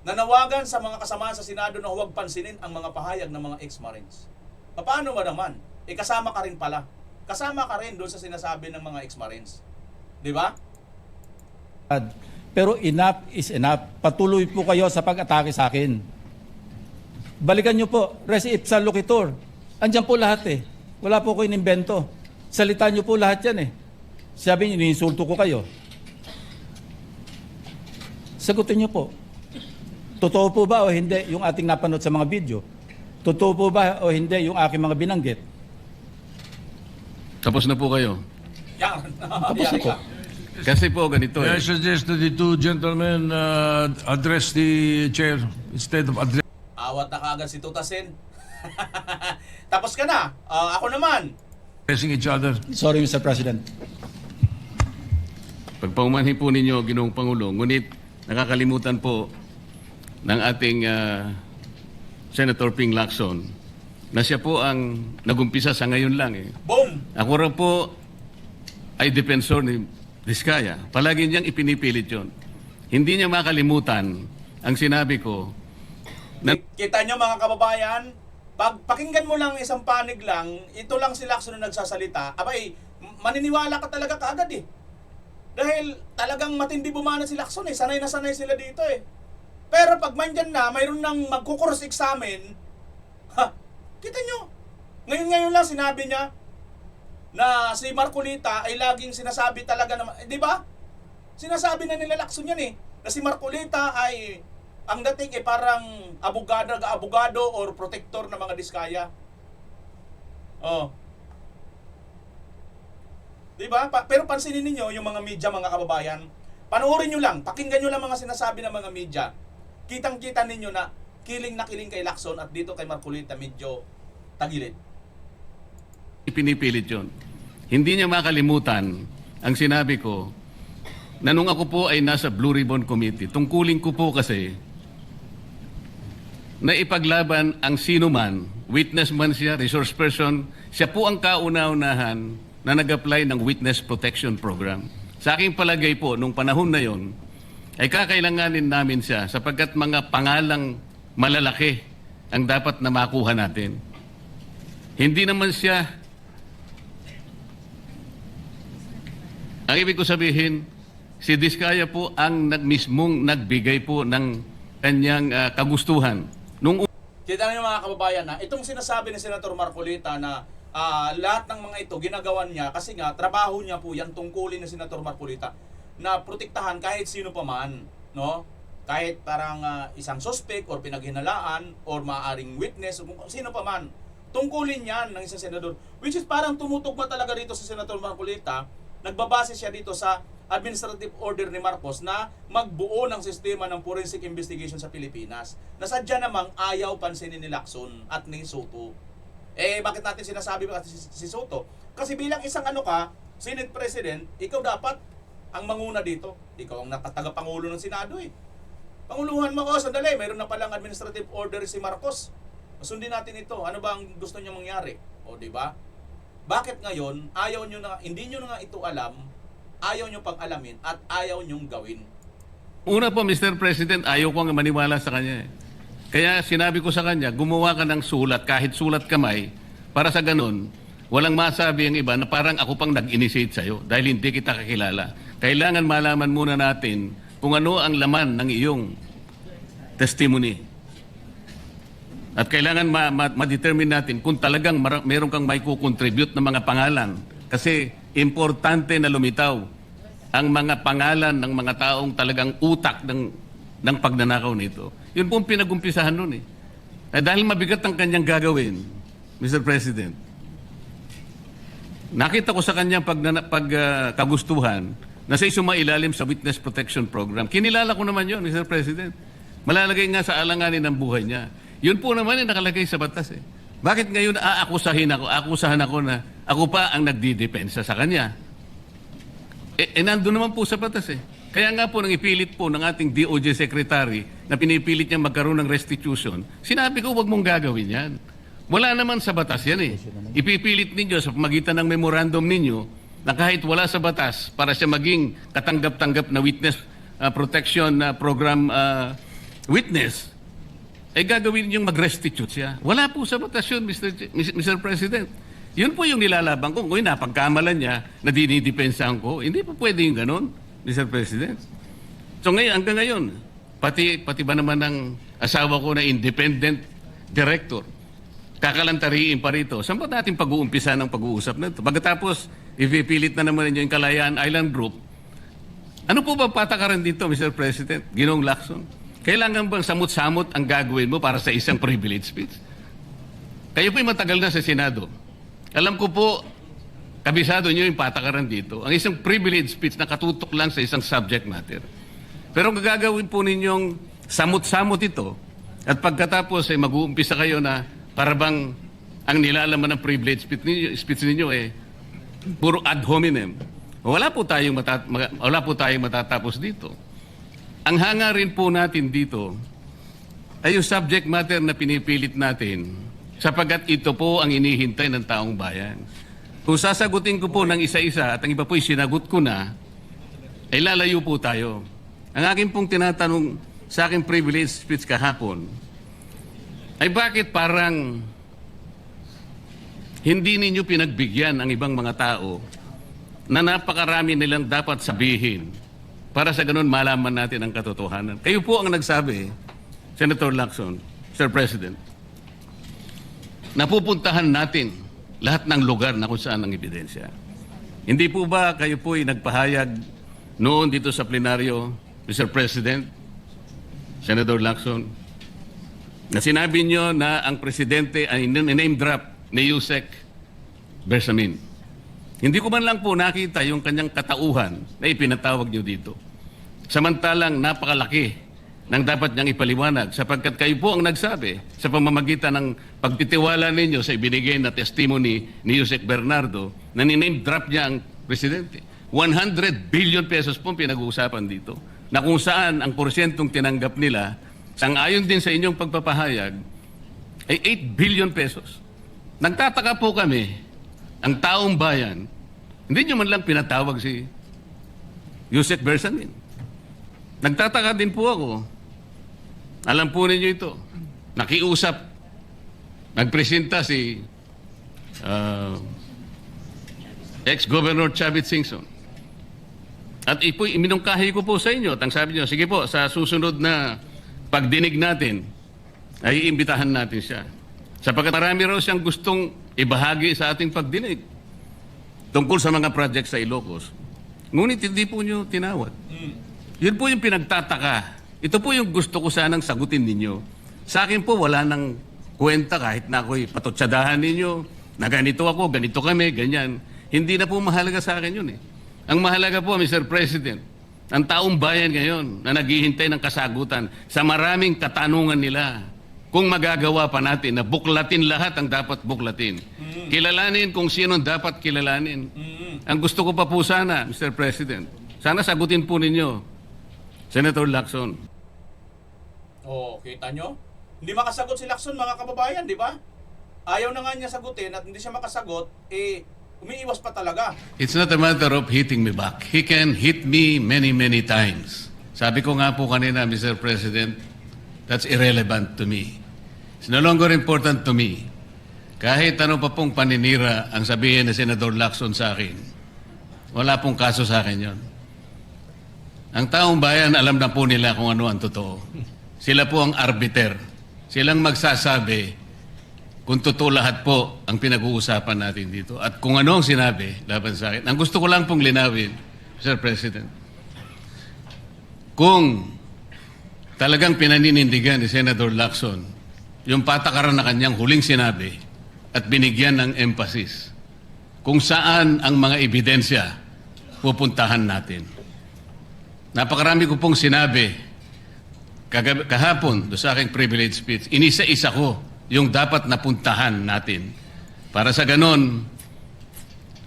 [SPEAKER 4] nanawagan sa mga kasamahan sa Senado na huwag pansinin ang mga pahayag ng mga ex-Marines. Paano ba naman? Kasama ka rin pala. Kasama ka rin doon sa sinasabi ng mga ex-Marines. Di ba?
[SPEAKER 8] Pero enough is enough. Patuloy po kayo sa pag-atake sa akin. Balikan nyo po, res ipsa loquitur. Andyan po lahat eh. Wala po ko inimbento. Salita nyo po lahat yan eh. Sabi nyo, iniinsulto ko kayo. Sagutin nyo po. Totoo po ba o hindi yung ating napanood sa mga video? Totoo po ba o hindi yung aking mga binanggit?
[SPEAKER 2] Tapos na po kayo.
[SPEAKER 4] Yan.
[SPEAKER 8] Tapos na po.
[SPEAKER 2] Kasi po ganito
[SPEAKER 9] I suggest that the two gentlemen address the chair instead of addressing
[SPEAKER 4] Awat na kaagad si Tutasin. Tapos ka na. Ako naman.
[SPEAKER 9] each other.
[SPEAKER 8] Sorry, Mr. President.
[SPEAKER 2] Pagpaumanhin po ninyo, Ginoong Pangulo, ngunit nakakalimutan po ng ating Senator Ping Lacson na siya po ang nagumpisa sa ngayon lang eh.
[SPEAKER 4] Boom!
[SPEAKER 2] Ako rin po ay defensor ni Diskaya. Palagi niyang ipinipilit yun. Hindi niya makalimutan ang sinabi ko na
[SPEAKER 4] Kita nyo mga kababayan, pag pakinggan mo lang isang panig lang, ito lang si Lacson na nagsasalita, abay, maniniwala ka talaga kaagad eh. Dahil talagang matindi bumana si Lacson eh. Sanay na sanay sila dito eh. Pero pag mandyan na, mayroon nang magkukurse examen, kita nyo. Ngayon lang sinabi niya na si Marcolita ay laging sinasabi talaga naman, di ba? Sinasabi na nila Lacson yan eh, na si Marcolita ay ang dating parang abogado or protector ng mga Diskaya. Oh. Di ba? Pero pansinin niyo yung mga media, mga kababayan. Panoorin niyo lang, pakinggan niyo lang mga sinasabi ng mga media. Kitang-kita ninyo na kiling kay Lacson at dito kay Marcolita medyo tagilid.
[SPEAKER 2] ipinipilit yun. Hindi niya makalimutan ang sinabi ko na nung ako po ay nasa Blue Ribbon Committee, tungkulin ko po kasi na ipaglaban ang sino man, witness man siya, resource person, siya po ang kauna-unahan na nag-apply ng Witness Protection Program. Sa aking palagay po, nung panahon na yon, ay kakailanganin namin siya sapagkat mga pangalang malalaki ang dapat na makuha natin. Hindi naman siya, ang ibig ko sabihin, si Diskaya po ang mismong nagbigay po ng kanyang kagustuhan.
[SPEAKER 4] Kita niyo mga kababayan na itong sinasabi ni Senator Marcolita na lahat ng mga ito ginagawan niya kasi nga trabaho niya po yan, tungkulin ni Senator Marcolita na protektahan kahit sino pa man, no? Kahit parang isang suspect or pinaghinalaan or maaaring witness o kung sino pa man. Tungkulin yan ng isang senador, which is parang tumutugma talaga dito sa Senator Marcolita. Nagbabase siya dito sa administrative order ni Marcos na magbuo ng sistema ng forensic investigation sa Pilipinas. Nasadya namang ayaw pansinin ni Lacson at ni Soto. Bakit natin sinasabi ba si Soto? Kasi bilang isang Senate President, ikaw dapat ang manguna dito. Ikaw ang nakatagapangulo ng Senado eh. Panguluhan mo ko, sandali, mayroon na palang administrative order si Marcos. Sundin natin ito. Ano ba ang gusto niyo mangyari? O, di ba? Bakit ngayon, hindi nyo na ito alam, ayaw nyo pang alamin at ayaw nyong gawin?
[SPEAKER 2] Una po, Mr. President, ayaw ko nga maniwala sa kanya. Kaya sinabi ko sa kanya, gumawa ka ng sulat, kahit sulat kamay, para sa ganun, walang masabi ang iba na parang ako pang nag-initiate sa'yo dahil hindi kita kakilala. Kailangan malaman muna natin kung ano ang laman ng iyong testimony. At kailangan ma-determine natin kung talagang meron kang may kukontribute na mga pangalan. Kasi importante na lumitaw ang mga pangalan ng mga taong talagang utak ng pagnanakaw nito. Yun po ang pinag-umpisahan nun eh. Dahil mabigat ang kanyang gagawin, Mr. President, nakita ko sa kanyang kagustuhan na siya sumailalim sa Witness Protection Program. Kinilala ko naman yun, Mr. President. Malalagay nga sa alanganin ng buhay niya. Yun po naman yung nakalagay sa batas eh. Bakit ngayon akusahan ako na ako pa ang nagdidepensa sa kanya? Nandun naman po sa batas eh. Kaya nga po, nang ipilit po ng ating DOJ Secretary na pinipilit niya magkaroon ng restitution, sinabi ko, huwag mong gagawin yan. Wala naman sa batas yan eh. Ipipilit ninyo sa pamagitan ng memorandum ninyo na kahit wala sa batas para siya maging katanggap-tanggap na witness protection program witness, ay gagawin ninyong mag-restitute siya. Wala po sa batas yun, Mr. President. Yun po yung nilalaban ko. Kung napagkamalan niya na dinidepensahan ko, hindi po pwede yung ganun, Mr. President. So ngayon, hanggang ngayon, pati ba naman ng asawa ko na independent director, kakalantariin pa rito. Saan ba natin pag-uumpisa ng pag-uusap na ito? Pagkatapos, ipipilit na naman ninyo yung Kalayaan Island Group. Ano po ba patakaran dito, Mr. President? Ginoong Lacson? Kailangan bang samot-samot ang gagawin mo para sa isang privilege speech? Kayo po'y matagal na sa Senado. Alam ko po, kabisado nyo yung patakaran dito. Ang isang privilege speech na katutok lang sa isang subject matter. Pero ang gagawin po ninyong samot-samot ito at pagkatapos ay mag-uumpisa kayo na para bang ang nilalaman ng privilege speech ninyo eh puro ad hominem. Wala po tayong matatapos dito. Ang hangarin po natin dito ay yung subject matter na pinipilit natin sapagkat ito po ang inihintay ng taong bayan. Kung sasagutin ko po ng isa-isa at ang iba po'y sinagot ko na, ay lalayo po tayo. Ang akin pong tinatanong sa aking privilege speech kahapon ay bakit parang hindi ninyo pinagbigyan ang ibang mga tao na napakarami nilang dapat sabihin para sa ganun malaman natin ang katotohanan. Kayo po ang nagsabi, Senator Lacson, Sir President, napupuntahan natin lahat ng lugar na kung saan ang ebidensya. Hindi po ba kayo po ay nagpahayag noon dito sa plenaryo, Mr. President, Senator Lacson, na sinabi nyo na ang presidente ay name drop ni Yusek Bersamin. Hindi ko man lang po nakita yung kanyang katauhan na ipinatawag nyo dito. Samantalang napakalaki ng dapat niyang ipaliwanag sapagkat kayo po ang nagsabi sa pamamagitan ng pagtitiwala ninyo sa ibinigay na testimony ni Yusek Bernardo na niname drop niya ang presidente. 100 billion pesos po pinag-uusapan dito na kung saan ang porsyentong tinanggap nila sang-ayon din sa inyong pagpapahayag ay 8 billion pesos. Nagtataka po kami, ang taong bayan, hindi nyo man lang pinatawag si Yusek Bersamin. Nagtataka din po ako. Alam po ninyo ito. Nakiusap. Nagpresenta si ex-Governor Chavit Singson. At iminungkahi ko po sa inyo. At ang sabi nyo, sige po, sa susunod na pagdinig natin, ay iimbitahan natin siya. Sapagkat marami raw siyang gustong ibahagi sa ating pagdinig tungkol sa mga project sa Ilocos. Ngunit hindi po nyo tinawag. Yun po yung pinagtataka. Ito po yung gusto ko sanang sagutin ninyo. Sa akin po, wala nang kwenta kahit na ako'y patutsadahan ninyo, na ganito ako, ganito kami, ganyan. Hindi na po mahalaga sa akin yun eh. Ang mahalaga po, Mr. President, ang taong bayan ngayon na naghihintay ng kasagutan sa maraming katanungan nila kung magagawa pa natin na buklatin lahat ang dapat buklatin. Kilalanin kung sino dapat kilalanin. Ang gusto ko pa po sana, Mr. President, sana sagutin po ninyo, Senator Lacson.
[SPEAKER 4] Oh, kita nyo? Hindi makasagot si Lacson, mga kababayan, di ba? Ayaw na nga niya sagutin at hindi siya makasagot, umiiwas pa talaga.
[SPEAKER 2] It's not a matter of hitting me back. He can hit me many, many times. Sabi ko nga po kanina, Mr. President, that's irrelevant to me. It's no longer important to me. Kahit ano pa pong paninira ang sabihin ni Senator Lacson sa akin, wala pong kaso sa akin yon. Ang taong bayan, alam na po nila kung ano ang totoo. Sila po ang arbiter. Silang magsasabi kung totoo lahat po ang pinag-uusapan natin dito. At kung ano ang sinabi laban sa akin. Ang gusto ko lang pong linawin, Sir President. Kung talagang pinaninindigan ni Senator Lacson yung patakaran na kanyang huling sinabi at binigyan ng emphasis kung saan ang mga ebidensya pupuntahan natin. Napakarami ko pong sinabi kahapon do sa aking privilege speech, inisa-isa ko yung dapat napuntahan natin. Para sa ganon,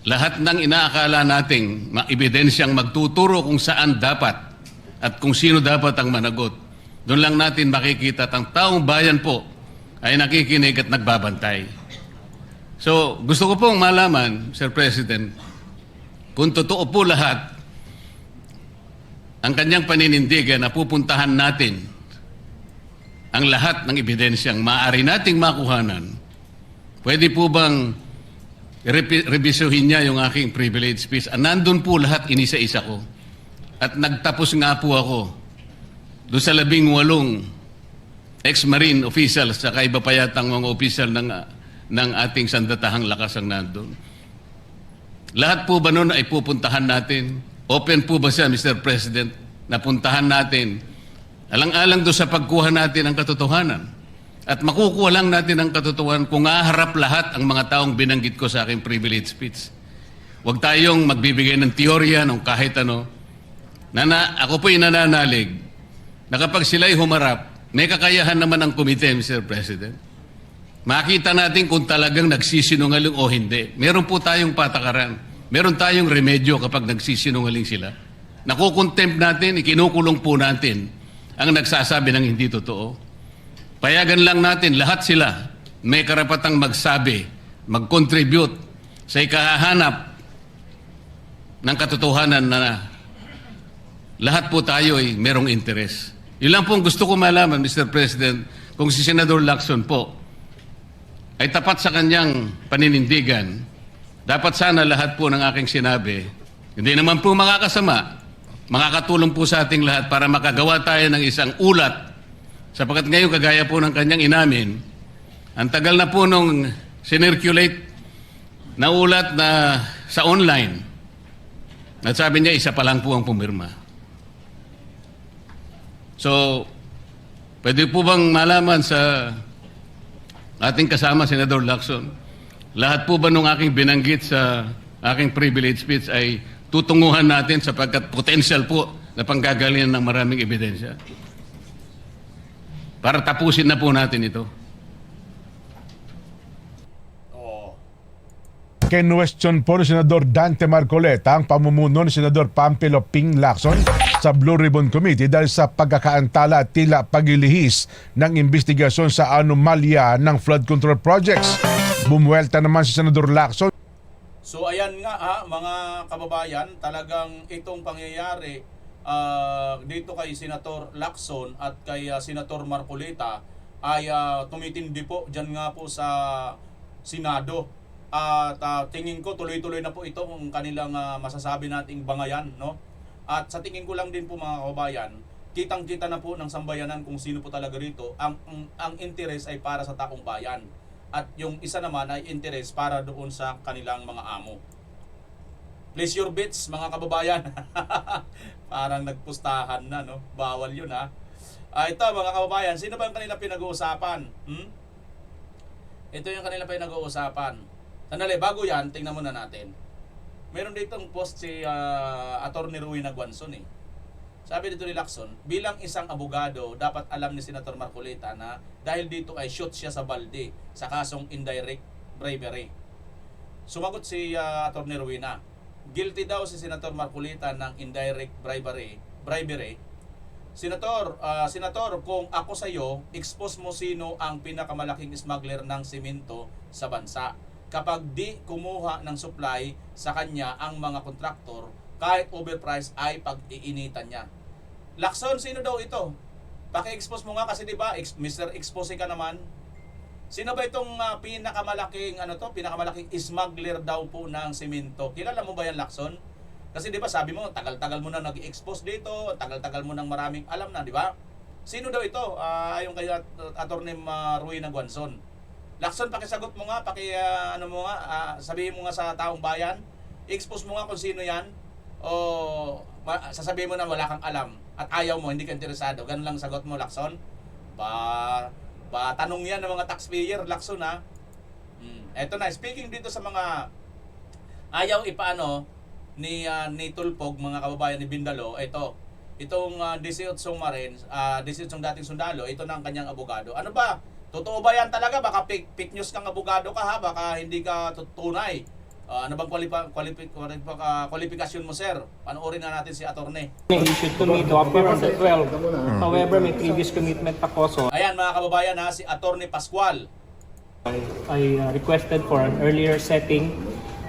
[SPEAKER 2] lahat ng inaakala nating ebidensyang magtuturo kung saan dapat at kung sino dapat ang managot, doon lang natin makikita at ang taong bayan po ay nakikinig at nagbabantay. So, gusto ko pong malaman, Sir President, kung totoo po lahat ang kanyang paninindigan na pupuntahan natin ang lahat ng ebidensyang maaari nating makuhanan, pwede po bang revisyuhin niya yung aking privilege speech? Nandun po lahat, inisa-isa ko. At nagtapos nga po ako doon sa 18 ex-marine officials sa iba pa yatang mga official ng ating sandatahang lakas ang nandun. Lahat po ba nun ay pupuntahan natin? Open po ba siya, Mr. President, na puntahan natin? Alang-alang doon sa pagkuha natin ng katotohanan. At makukuha lang natin ang katotohanan kung aharap lahat ang mga taong binanggit ko sa aking privilege speech. Huwag tayong magbibigay ng teorya ng kahit ano. Ako po'y nananalig na kapag sila'y humarap, may kakayahan naman ang komite, Mr. President. Makita natin kung talagang nagsisinungaling o hindi. Meron po tayong patakaran. Meron tayong remedyo kapag nagsisinungaling sila. Nakukontempt natin, ikinukulong po natin ang nagsasabi ng hindi totoo. Payagan lang natin, lahat sila may karapatang magsabi, mag-contribute sa ikahahanap ng katotohanan na lahat po tayo ay merong interes. Yun lang pong gusto ko malaman, Mr. President, kung si Senador Lacson po ay tapat sa kanyang paninindigan, dapat sana lahat po ng aking sinabi, hindi naman po makakasama, makakatulong po sa ating lahat para makagawa tayo ng isang ulat. Sapagkat ngayon, kagaya po ng kanyang inamin, ang tagal na po nung sinirculate na ulat na sa online. At sabi niya, isa pa lang po ang pumirma. So, pwede po bang malaman sa ating kasama, Senador Lacson, lahat po ba nung aking binanggit sa aking privilege speech ay tutunguhan natin sapagkat potential po na panggagalingan ng maraming ebidensya? Para tapusin na po natin ito.
[SPEAKER 10] Kinwestiyon po ni Senador Dante Marcoleta ang pamumuno ni Senador Pampilo Ping Lacson sa Blue Ribbon Committee dahil sa pagkakaantala at tila pagilihis ng investigasyon sa anomalya ng flood control projects. Bumuelta naman si Senador Lacson.
[SPEAKER 4] So ayan nga mga kababayan, talagang itong pangyayari dito kay Senator Lacson at kay Senator Marcoleta ay tumitindi po dyan nga po sa Senado. At tingin ko tuloy-tuloy na po ito kung kanilang masasabi nating bangayan, no? At sa tingin ko lang din po mga kababayan, kitang-kita na po ng sambayanan kung sino po talaga rito ang interes ay para sa taong bayan. At yung isa naman ay interes para doon sa kanilang mga amo. Place your bets mga kababayan. Parang nagpustahan na, no? Bawal yun ito mga kababayan, sino ba yung kanila pinag-uusapan? Ito yung kanila pinag-uusapan. Sandali, bago yan, tingnan muna natin. Meron ditong post si Atty. Rowena Guanzon Sabi dito ni Lacson, bilang isang abogado, dapat alam ni Senator Marcoleta na dahil dito ay shoot siya sa balde sa kasong indirect bribery. Sumagot si Atty. Rowena, guilty daw si Senator Marcoleta ng indirect bribery. Senator, kung ako sa iyo, expose mo sino ang pinakamalaking smuggler ng semento sa bansa. Kapag di kumuha ng supply sa kanya ang mga kontraktor, kahit overprice ay pag-iinitan niya. Lacson, sino daw ito? Paki-expose mo nga kasi 'di ba, Mr. Expose ka naman. Sino ba itong pinakamalaking pinakamalaking smuggler daw po ng semento? Kilala mo ba yan, Lacson? Kasi 'di ba sabi mo, tagal-tagal mo na nag-expose dito, tagal-tagal mo nang maraming alam na, 'di ba? Sino daw ito? Ayon kay Atty. Rowena Guanzon. Lacson, pakisagot mo nga, sabihin mo nga sa taong bayan, expose mo nga kung sino yan. o sasabihin mo na wala kang alam at ayaw mo, hindi ka interesado? Ganun lang sagot mo, Lacson? Tanong yan ng mga taxpayer, Lacson, ha? Eto na, speaking dito sa mga ayaw ipaano ni Tulfog, mga kababayan ni Bindalo, itong 18 Marines, 18 dating sundalo, ito na ang kanyang abogado. Ano ba? Totoo ba yan talaga? Baka fake news kang abogado ka, ha? Baka hindi ka tunay. Ano bang kwalifikasyon mo, sir? Panoorin na natin si attorney.
[SPEAKER 11] Issued to me to appear on the 12. However, may previous commitment ako, so
[SPEAKER 4] Ayan, mga kababayan, ha, si attorney Pascual.
[SPEAKER 11] I requested for an earlier setting.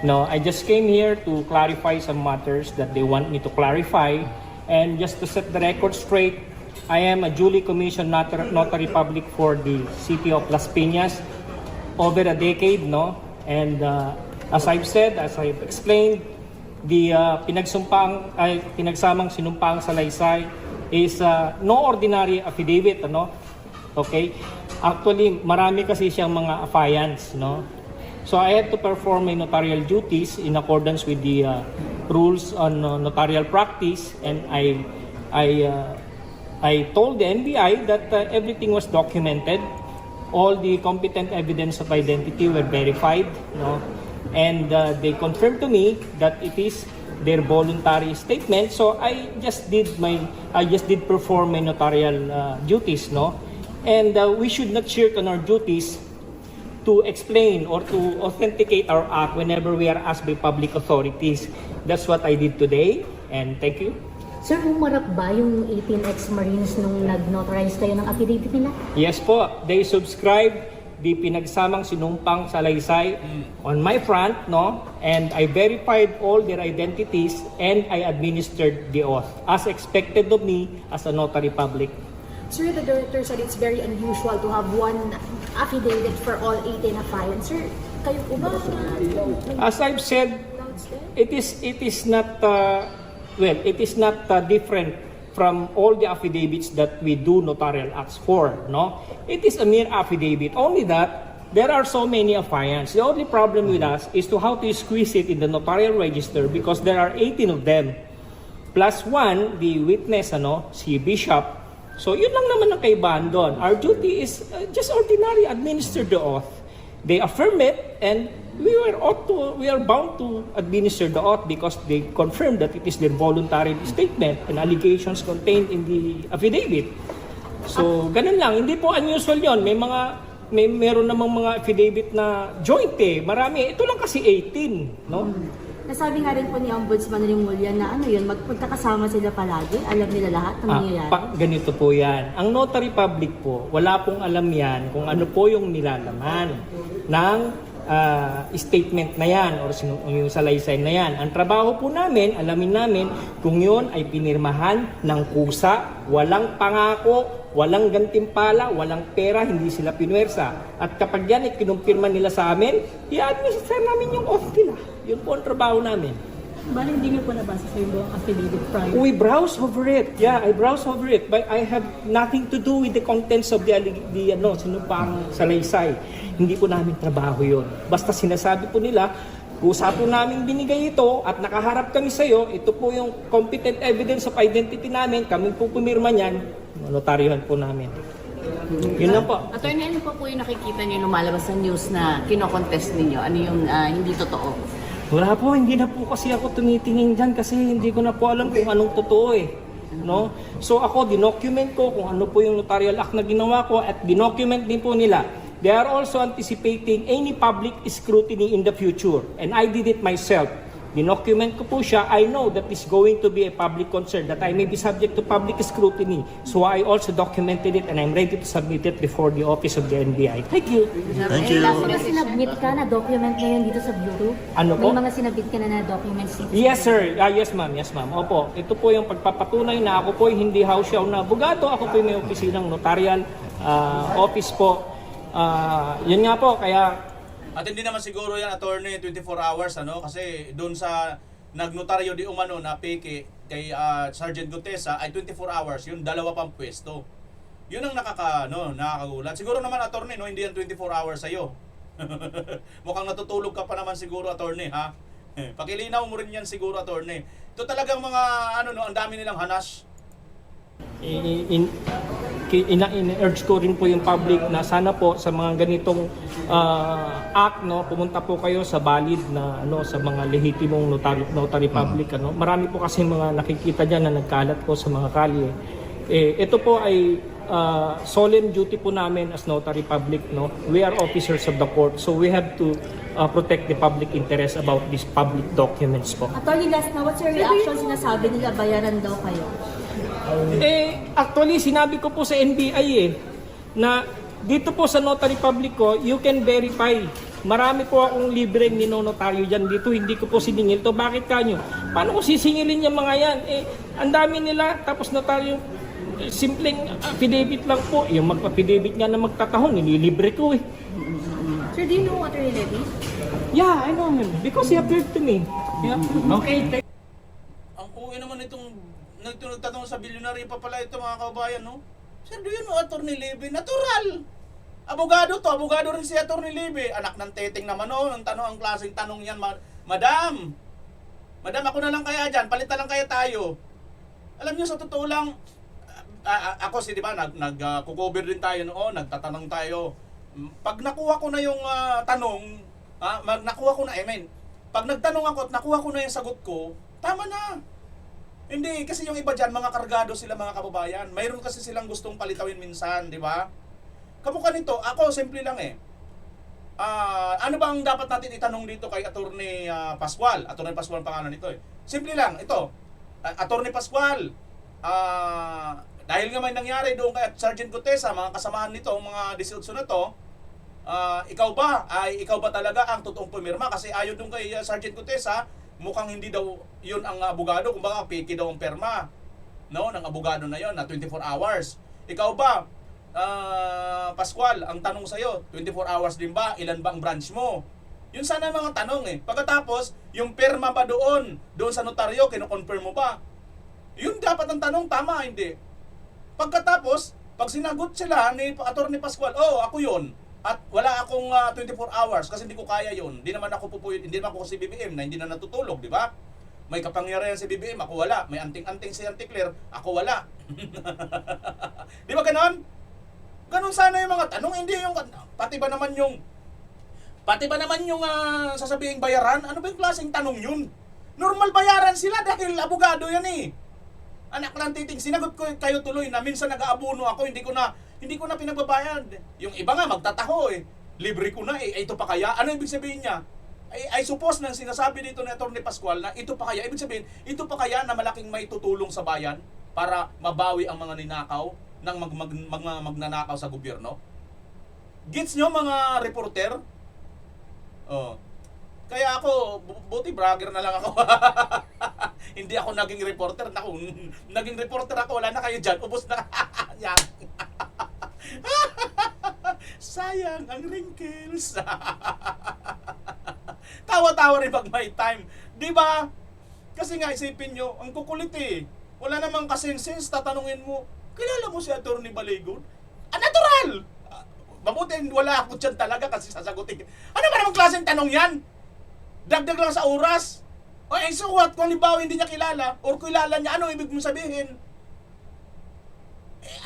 [SPEAKER 11] No, I just came here to clarify some matters that they want me to clarify. And just to set the record straight, I am a duly commissioned notary public for the city of Las Piñas over a decade, no? And as I've said, as I've explained, the pinagsamang sinumpang salaysay is no ordinary affidavit, ano? Okay? Actually, marami kasi siyang mga affiance, no? So I had to perform my notarial duties in accordance with the rules on notarial practice, and I told the NBI that everything was documented. All the competent evidence of identity were verified, no? And they confirmed to me that it is their voluntary statement. So I just did perform my notarial duties, no? And we should not shirk on our duties to explain or to authenticate our act whenever we are asked by public authorities. That's what I did today, and thank you.
[SPEAKER 12] Sir, umarap ba yung 18 ex-Marines nung nag-notarize kayo ng affidavit nila?
[SPEAKER 11] Yes po, they subscribed the pinagsamang sinumpang salaysay on my front, no? And I verified all their identities and I administered the oath as expected of me as a notary public.
[SPEAKER 12] Sir, the director said it's very unusual to have one affidavit for all 18 affiants. Sir, kayo po ba?
[SPEAKER 11] As I've said, it is not different from all the affidavits that we do notarial acts for, no? It is a mere affidavit, only that there are so many affiants. The only problem with us is to how to squeeze it in the notarial register because there are 18 of them. Plus one, the witness, si Bishop. So yun lang naman ang kaibahan doon. Our duty is just ordinary, administer the oath. They affirm it, and we are bound to administer the oath because they confirmed that it is their voluntary statement and allegations contained in the affidavit. So, ganun lang. Hindi po unusual yon. Meron namang mga affidavit na joint Marami. Ito lang kasi 18, no?
[SPEAKER 12] Nasabi nga rin po ni Ombudsman Remulla na magkakasama sila palagi, alam nila lahat ng nangyayari.
[SPEAKER 11] Ganito po yan. Ang notary public po, wala pong alam yan kung ano po yung nilalaman ng statement na yan or yung salaysay na yan. Ang trabaho po namin, alamin namin kung yun ay pinirmahan ng kusa, walang pangako, walang gantimpala, walang pera, hindi sila pinwersa. At kapag yan ay kinumpirma nila sa amin, i-administer namin yung oath nila. Yun po ang trabaho namin.
[SPEAKER 12] Bali, hindi niyo po nabasa sa yung affidavit prior?
[SPEAKER 11] We browse over it. Yeah, I browse over it. But I have nothing to do with the contents of the sinumpang salaysay. Hindi po namin trabaho yun. Basta sinasabi po nila, kusa po namin binigay ito at nakaharap kami sa iyo, ito po yung competent evidence of identity namin, kami po pumirma niyan, notaryohan po namin. Yun lang po.
[SPEAKER 13] Attorney, ano po yung nakikita niyo lumalabas sa news na kinokontest ninyo? Ano yung hindi totoo?
[SPEAKER 11] Wala po, hindi na po kasi ako tumitingin dyan kasi hindi ko na po alam kung anong totoo no? So ako, dinocument ko kung ano po yung notarial act na ginawa ko at dinocument din po nila. They are also anticipating any public scrutiny in the future, and I did it myself. Dinocument ko po siya. I know that is going to be a public concern, that I may be subject to public scrutiny. So I also documented it and I'm ready to submit it before the office of the NBI. Thank you.
[SPEAKER 12] Thank you. May mga sinabmit ka na document ngayon dito sa Bureau?
[SPEAKER 11] Ano po?
[SPEAKER 12] May mga sinabit ka na documents dito?
[SPEAKER 11] Yes, sir. Yes, ma'am. Yes, ma'am. Opo. Ito po yung pagpapatunay na ako po hindi hausyaw na abogado. Ako po may opisinang notarial office po. Yun nga po, kaya
[SPEAKER 4] At hindi naman siguro yan, attorney, 24 hours, kasi doon sa nagnotaryo di umano na peke kay Sergeant Gutesa ay 24 hours, yung dalawa pang pwesto. Yun ang nakakagulat. Siguro naman, attorney, hindi yan 24 hours sa'yo. Mukhang natutulog ka pa naman siguro, attorney, ha? Pakilinaw mo rin yan siguro, attorney. Ito talagang mga, ang dami nilang hanas.
[SPEAKER 11] In-urge ko rin po yung public na sana po sa mga ganitong act, no, pumunta po kayo sa valid na sa mga lehitimong notary public, Marami po kasi mga nakikita diyan na nagkalat po sa mga kalye. Ito po ay solemn duty po namin as notary public, We are officers of the court, so we have to protect the public interest about these public documents po.
[SPEAKER 12] Attorney, last na, what's your reaction? Sinasabi nila bayaran daw kayo.
[SPEAKER 11] Actually, sinabi ko po sa NBI na dito po sa notary public ko, you can verify. Marami po akong libreng ninonotaryo dyan dito, hindi ko po siningil to. Bakit kanyo? Paano ko sisingilin yung mga yan? Ang dami nila, tapos notaryo, simpleng affidavit lang po. Yung magpa-affidavit nga na magtatahon, nililibre ko
[SPEAKER 12] Sir, do you know Attorney Levy?
[SPEAKER 11] Yeah, I know him. Because he appeared to me. Yeah. Okay.
[SPEAKER 4] Ang uwi naman itong nagtatanong sa billionaire pa pala ito, mga kababayan, Sir, do you know Attorney Levy? Natural! Abogado rin si Attorney Levy. Anak ng teteng naman, ang klaseng tanong yan, Madam, ako na lang kaya dyan, palit na lang kaya tayo. Alam niyo, sa totoo lang, ako di ba, nag-cover din tayo noon, nagtatanong tayo. Pag nakuha ko na yung tanong, pag nagtanong ako at nakuha ko na yung sagot ko, tama na. Hindi, kasi yung iba dyan, mga kargado sila, mga kababayan. Mayroon kasi silang gustong palitawin minsan, di ba? Kamukha nito, ako, simple lang ano bang dapat natin itanong dito kay Attorney Pascual? Attorney Pascual ang pangalan nito Simple lang, ito. Attorney Pascual, dahil nga may nangyari doon kay Sergeant Gutesa, mga kasamahan nito, mga 18 na to, ikaw ba talaga ang totoong pumirma? Kasi ayon doon kay Sergeant Gutesa, mukhang hindi daw yun ang abogado, kumbaga piki daw ang perma ng abogado na yon na 24 hours. Ikaw ba, Pascual, ang tanong sa'yo, 24 hours din ba? Ilan ba ang branch mo? Yun sana mga tanong Pagkatapos, yung perma ba doon sa notaryo, kino-confirm mo ba? Yun dapat ang tanong, tama, hindi. Pagkatapos, pag sinagot sila ni Attorney Pascual, ako yun. At wala akong 24 hours kasi hindi ko kaya yun. Hindi naman ako pupuyod, hindi naman ako si BBM na hindi na natutulog, di ba? May kapangyarihan si BBM, ako wala. May anting-anting si Auntie Claire, ako wala. Di ba ganon? Ganon sana yung mga tanong, hindi yung pati ba naman yung sasabihing bayaran? Ano ba yung klaseng tanong yun? Normal bayaran sila dahil abogado yan Anak lang titing, sinagot ko kayo tuloy na minsan nag-aabuno ako, hindi ko na pinagbabayad. Yung iba nga magtataho libre ko na ito pa kaya? Ano ibig sabihin niya? I suppose nang sinasabi dito ni Attorney Pascual na ito pa kaya, ibig sabihin, ito pa kaya na malaking may tutulong sa bayan para mabawi ang mga ninakaw ng magnanakaw sa gobyerno? Gets nyo mga reporter? Kaya ako, buti bragger na lang ako. Hindi ako naging reporter. Naging reporter ako, wala na kayo dyan. Ubus na. Yan. Sayang ang wrinkles. Tawa-tawa rin pag may time. Di ba? Kasi nga isipin nyo, ang kukulit Wala namang kasensense, tatanungin mo, kilala mo si Attorney Baligon? Natural! Mabuti wala ako dyan talaga kasi sasagutin. Ano ba namang klaseng tanong yan? Dagdag lang sa oras. So what? Kung halimbawa hindi niya kilala or kilala niya, ano ibig mong sabihin?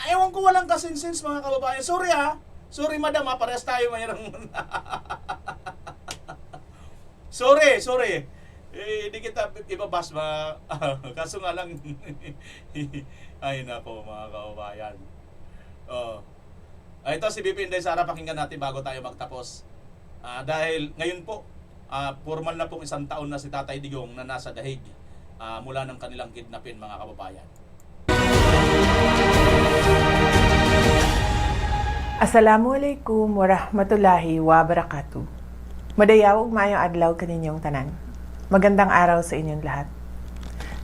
[SPEAKER 4] Ewan ko, walang kasensense mga kababayan. Sorry Sorry madam parehas tayo mayroong Sorry. Hindi kita ibabas kaso nga lang ay nako mga kababayan. Ito si BP Inday Sara, pakinggan natin bago tayo magtapos. Dahil ngayon po, formal na pong 1 taon na si Tatay Digong na nasa dahig mula ng kanilang kidnapin mga kababayan.
[SPEAKER 14] Assalamualaikum warahmatullahi wabarakatuh. Madayawag maayong adlaw kaninyong tanan. Magandang araw sa inyong lahat.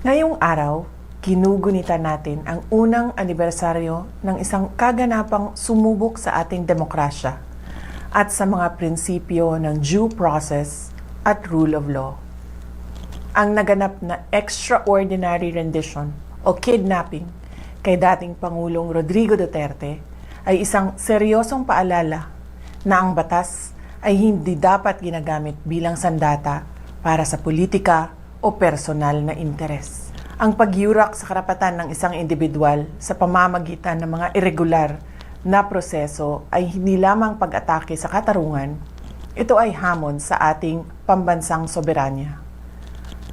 [SPEAKER 14] Ngayong araw, kinugunitan natin ang unang anibersaryo ng isang kaganapang sumubok sa ating demokrasya at sa mga prinsipyo ng due process at rule of law. Ang naganap na extraordinary rendition o kidnapping kay dating Pangulong Rodrigo Duterte ay isang seryosong paalala na ang batas ay hindi dapat ginagamit bilang sandata para sa politika o personal na interes. Ang pagyurak sa karapatan ng isang individual sa pamamagitan ng mga irregular na proseso ay hindi lamang pag-atake sa katarungan, ito ay hamon sa ating pambansang soberanya.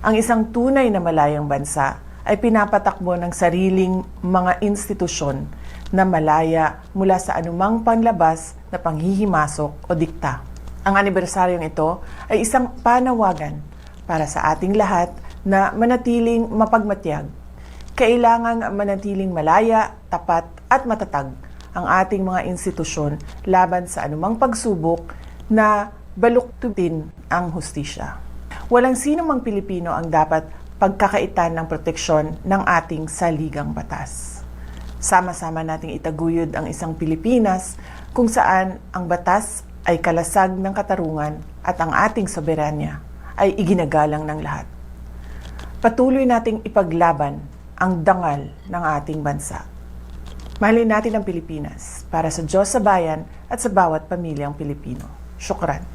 [SPEAKER 14] Ang isang tunay na malayang bansa ay pinapatakbo ng sariling mga institusyon na malaya mula sa anumang panlabas na panghihimasok o dikta. Ang anibersaryong ito ay isang panawagan para sa ating lahat na manatiling mapagmatyag. Kailangang manatiling malaya, tapat at matatag ang ating mga institusyon laban sa anumang pagsubok na baluktutin ang hustisya. Walang sino mang Pilipino ang dapat pagkakaitan ng proteksyon ng ating saligang batas. Sama-sama nating itaguyod ang isang Pilipinas kung saan ang batas ay kalasag ng katarungan at ang ating soberanya ay iginagalang ng lahat. Patuloy nating ipaglaban ang dangal ng ating bansa. Mahalin natin ang Pilipinas para sa Diyos sa bayan at sa bawat pamilyang Pilipino. Syukran.